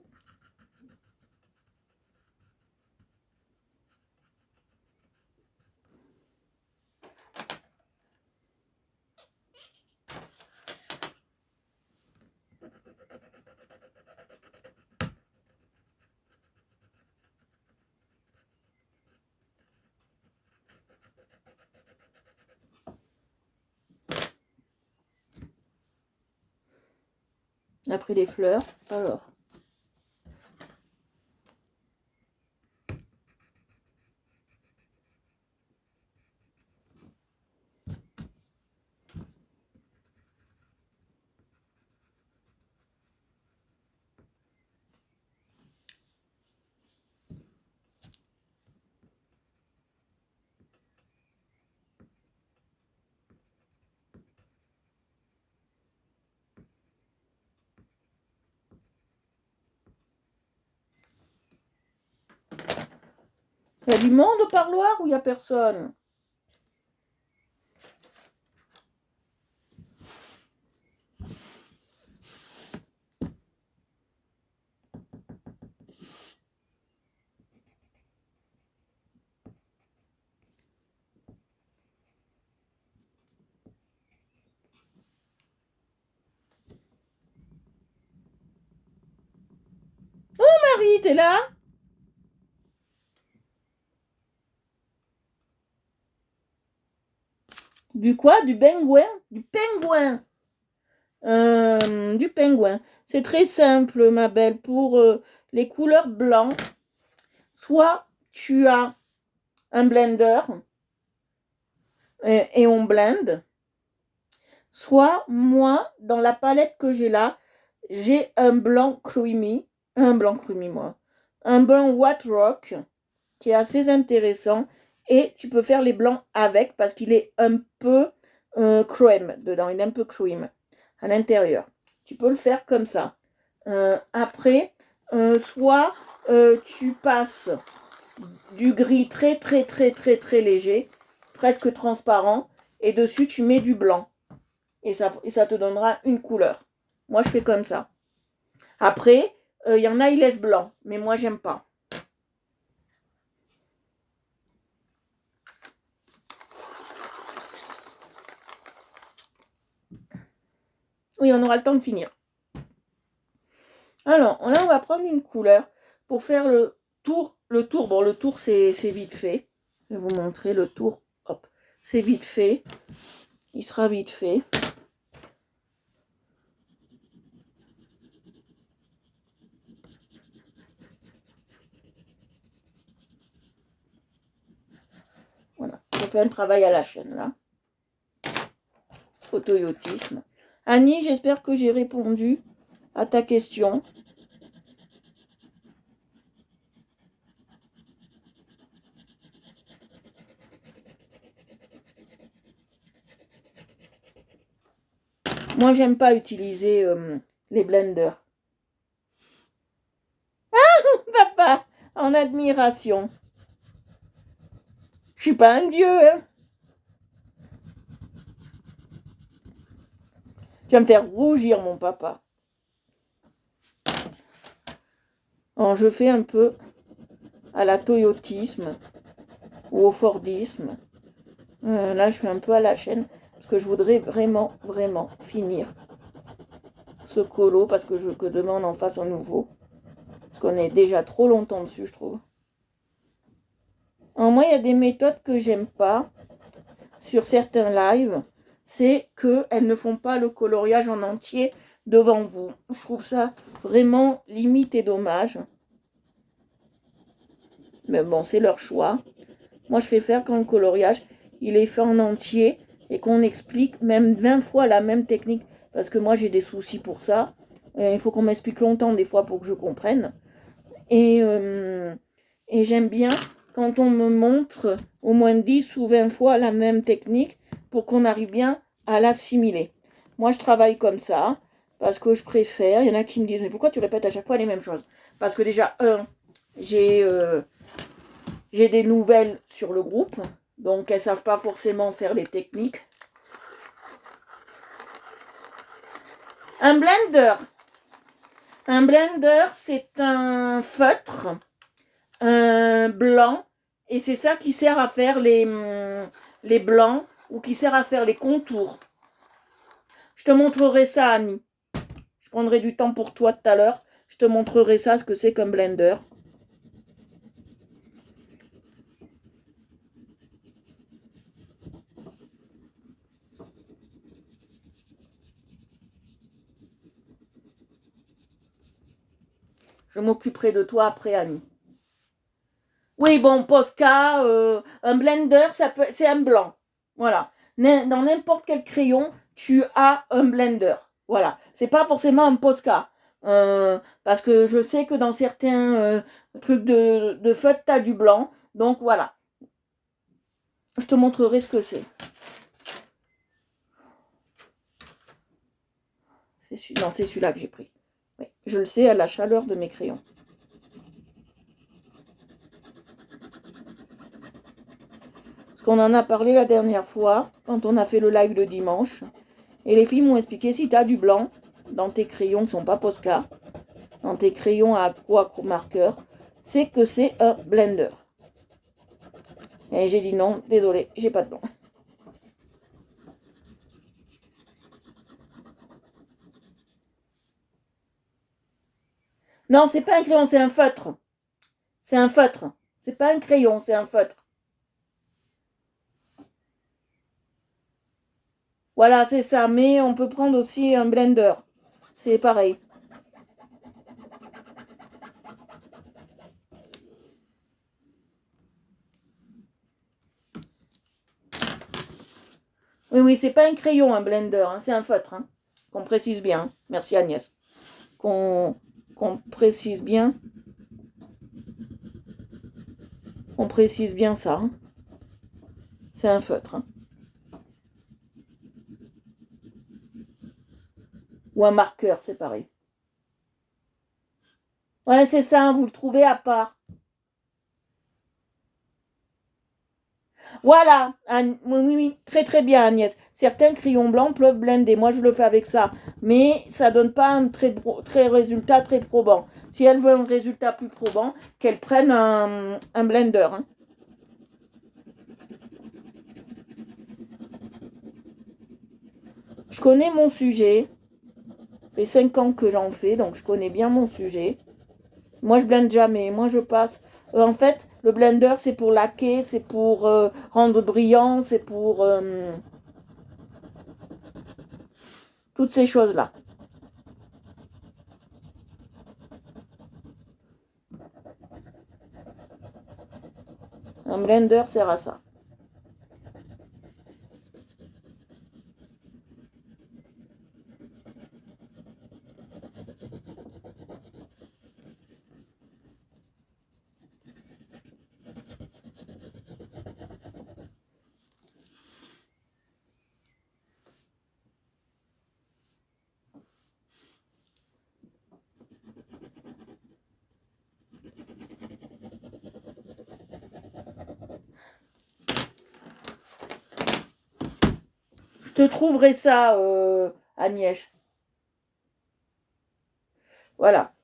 Après les fleurs, alors. Il y a du monde au parloir ou il n'y a personne? Annie, t'es là? Du quoi? Du pingouin? Du pingouin. Du pingouin. C'est très simple, ma belle. Pour les couleurs blancs, soit tu as un blender et on blende, soit moi, dans la palette que j'ai là, j'ai un blanc creamy, moi, un blanc white rock qui est assez intéressant et tu peux faire les blancs avec parce qu'il est un peu crème dedans, il est un peu cream à l'intérieur. Tu peux le faire comme ça. Après, soit tu passes du gris très très très très très léger, presque transparent, et dessus tu mets du blanc. Et ça te donnera une couleur. Moi je fais comme ça. Après, il y en a, ils laissent blanc, mais moi j'aime pas. Oui, on aura le temps de finir. Alors, là, on va prendre une couleur pour faire le tour. Bon, le tour, c'est vite fait. Je vais vous montrer le tour. Hop, c'est vite fait. Il sera vite fait. Voilà, je fais un travail à la chaîne, là. Autoyotisme. Annie, j'espère que j'ai répondu à ta question. Moi, j'aime pas utiliser les blenders. Ah, papa, en admiration. Je suis pas un dieu, hein. Tu vas me faire rougir, mon papa. Alors, je fais un peu à la toyotisme ou au fordisme. Là, je fais un peu à la chaîne parce que je voudrais vraiment, vraiment finir ce colo parce que je veux que demain on en fasse un nouveau. Parce qu'on est déjà trop longtemps dessus, je trouve. Alors, moi, il y a des méthodes que j'aime pas sur certains lives. C'est qu'elles ne font pas le coloriage en entier devant vous. Je trouve ça vraiment limite et dommage. Mais bon, c'est leur choix. Moi, je préfère quand le coloriage, il est fait en entier et qu'on explique même 20 fois la même technique. Parce que moi, j'ai des soucis pour ça. Il faut qu'on m'explique longtemps des fois pour que je comprenne. Et j'aime bien quand on me montre au moins 10 ou 20 fois la même technique pour qu'on arrive bien à l'assimiler. Moi, je travaille comme ça parce que je préfère. Il y en a qui me disent, mais pourquoi tu répètes à chaque fois les mêmes choses? Parce que déjà, j'ai des nouvelles sur le groupe, donc elles ne savent pas forcément faire les techniques. Un blender. Un blender, c'est un feutre blanc, et c'est ça qui sert à faire les blancs ou qui sert à faire les contours. Je te montrerai ça, Annie. Je prendrai du temps pour toi tout à l'heure. Je te montrerai ça, ce que c'est qu'un blender. Je m'occuperai de toi après, Annie. Oui, bon, Posca, un blender, c'est un blanc. Voilà. Dans n'importe quel crayon, tu as un blender. Voilà. C'est pas forcément un Posca. Parce que je sais que dans certains trucs de feutre, tu as du blanc. Donc voilà. Je te montrerai ce que c'est. Non, c'est celui-là que j'ai pris. Oui, je le sais à la chaleur de mes crayons. Parce qu'on en a parlé la dernière fois, quand on a fait le live le dimanche. Et les filles m'ont expliqué, si tu as du blanc dans tes crayons qui ne sont pas Posca, dans tes crayons à aqua marqueur, c'est que c'est un blender. Et j'ai dit non, désolé, j'ai pas de blanc. Non, c'est pas un crayon, c'est un feutre. C'est un feutre. C'est pas un crayon, c'est un feutre. Voilà, c'est ça. Mais on peut prendre aussi un blender. C'est pareil. Oui, oui, c'est pas un crayon, un blender. Hein, c'est un feutre. Hein, qu'on précise bien. Hein. Merci Agnès. Qu'on précise bien. On précise bien ça. Hein. C'est un feutre. Hein. Ou un marqueur, c'est pareil. Ouais, c'est ça, vous le trouvez à part. Voilà, oui, oui, oui, très très bien Agnès. Certains crayons blancs peuvent blender. Moi, je le fais avec ça. Mais ça donne pas un très résultat très probant. Si elle veut un résultat plus probant, qu'elle prenne un blender. Hein. Je connais mon sujet. Ça fait 5 ans que j'en fais, donc je connais bien mon sujet. Moi, je blende jamais. Moi, je passe. En fait, le blender, c'est pour laquer, c'est pour rendre brillant, c'est pour toutes ces choses-là. Un blender sert à ça. Je te trouverai ça, Agnès. Voilà.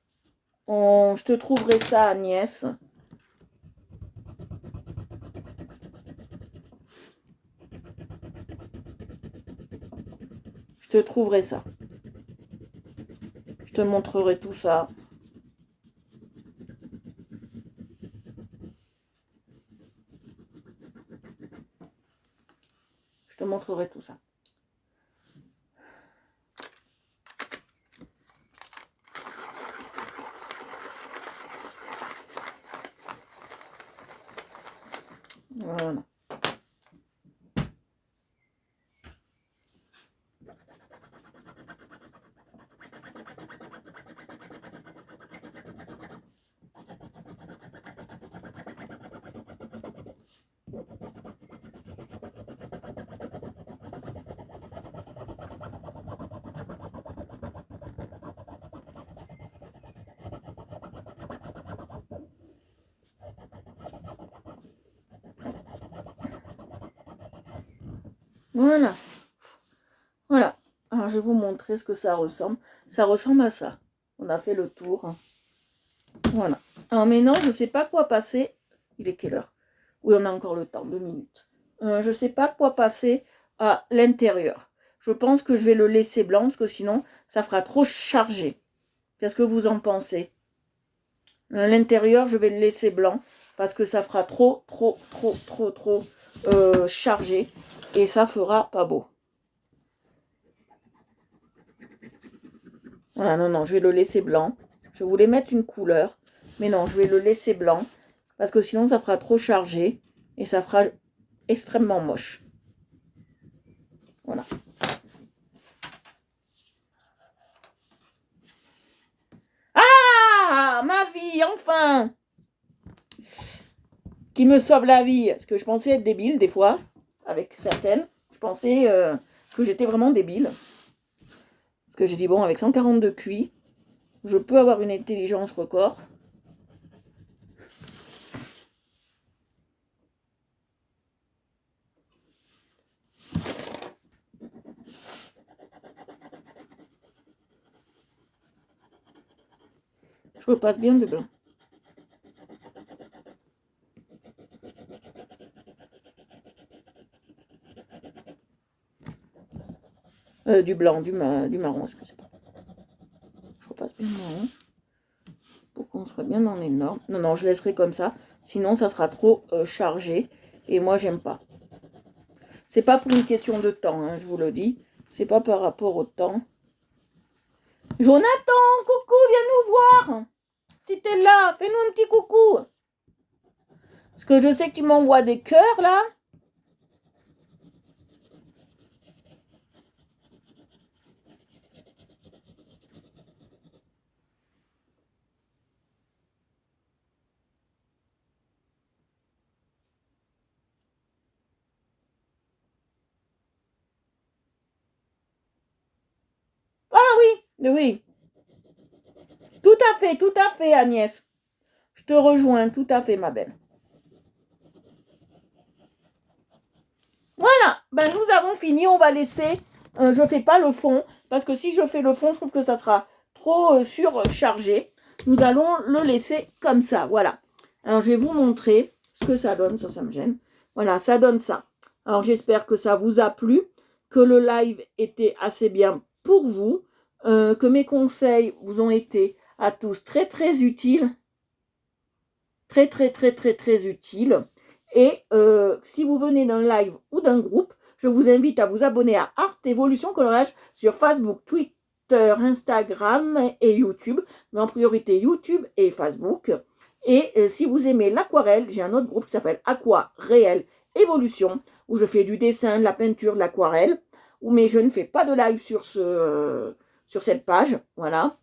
Je te trouverai ça, Agnès. Je te trouverai ça. Je te montrerai tout ça. Je te montrerai tout ça. Voilà. Voilà. Voilà. Alors, je vais vous montrer ce que ça ressemble. Ça ressemble à ça. On a fait le tour. Voilà. Alors maintenant, je ne sais pas quoi passer. Il est quelle heure? Oui, on a encore le temps, 2 minutes. Je ne sais pas quoi passer à l'intérieur. Je pense que je vais le laisser blanc parce que sinon, ça fera trop chargé. Qu'est-ce que vous en pensez? À l'intérieur, je vais le laisser blanc parce que ça fera trop chargé et ça fera pas beau. Voilà, non, non, je vais le laisser blanc. Je voulais mettre une couleur, mais non, je vais le laisser blanc parce que sinon ça fera trop chargé et ça fera extrêmement moche. Voilà. Ah, ma vie, enfin! Qui me sauve la vie. Parce que je pensais être débile des fois, avec certaines. Je pensais que j'étais vraiment débile. Parce que j'ai dit, bon, avec 142 QI, je peux avoir une intelligence record. Je repasse bien de blanc. Du blanc, du marron, excusez-moi. Je repasse bien le marron. pour qu'on soit bien dans les normes. Non, non, je laisserai comme ça. Sinon, ça sera trop chargé. Et moi, j'aime pas. C'est pas pour une question de temps, hein, je vous le dis. C'est pas par rapport au temps. Jonathan, coucou, viens nous voir. Si t'es là, fais-nous un petit coucou. Parce que je sais que tu m'envoies des cœurs, là. Ah oui, oui. Tout à fait, Agnès. Je te rejoins, tout à fait, ma belle. Voilà, ben nous avons fini, on va laisser, je ne fais pas le fond, parce que si je fais le fond, je trouve que ça sera trop surchargé. Nous allons le laisser comme ça, voilà. Alors je vais vous montrer ce que ça donne, ça me gêne. Voilà, ça donne ça. Alors j'espère que ça vous a plu, que le live était assez bien pour vous, que mes conseils vous ont été à tous très très utiles. Très très très très très utiles. Et si vous venez d'un live ou d'un groupe, je vous invite à vous abonner à Art Evolution Coloriage sur Facebook, Twitter, Instagram et YouTube, mais en priorité YouTube et Facebook. Et si vous aimez l'aquarelle, j'ai un autre groupe qui s'appelle Aqua Réel Evolution, où je fais du dessin, de la peinture, de l'aquarelle, mais je ne fais pas de live sur cette page. Voilà.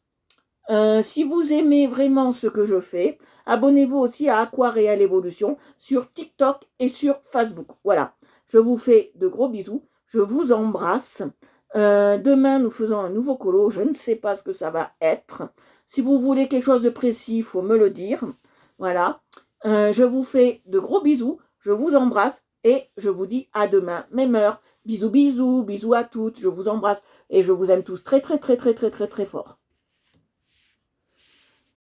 Si vous aimez vraiment ce que je fais, abonnez-vous aussi à Aqua Réel Evolution sur TikTok et sur Facebook. Voilà, je vous fais de gros bisous, je vous embrasse. Demain, nous faisons un nouveau colo, je ne sais pas ce que ça va être. Si vous voulez quelque chose de précis, il faut me le dire. Voilà, je vous fais de gros bisous, je vous embrasse et je vous dis à demain, même heure. Bisous, bisous, bisous à toutes, je vous embrasse et je vous aime tous très très très très très très très fort.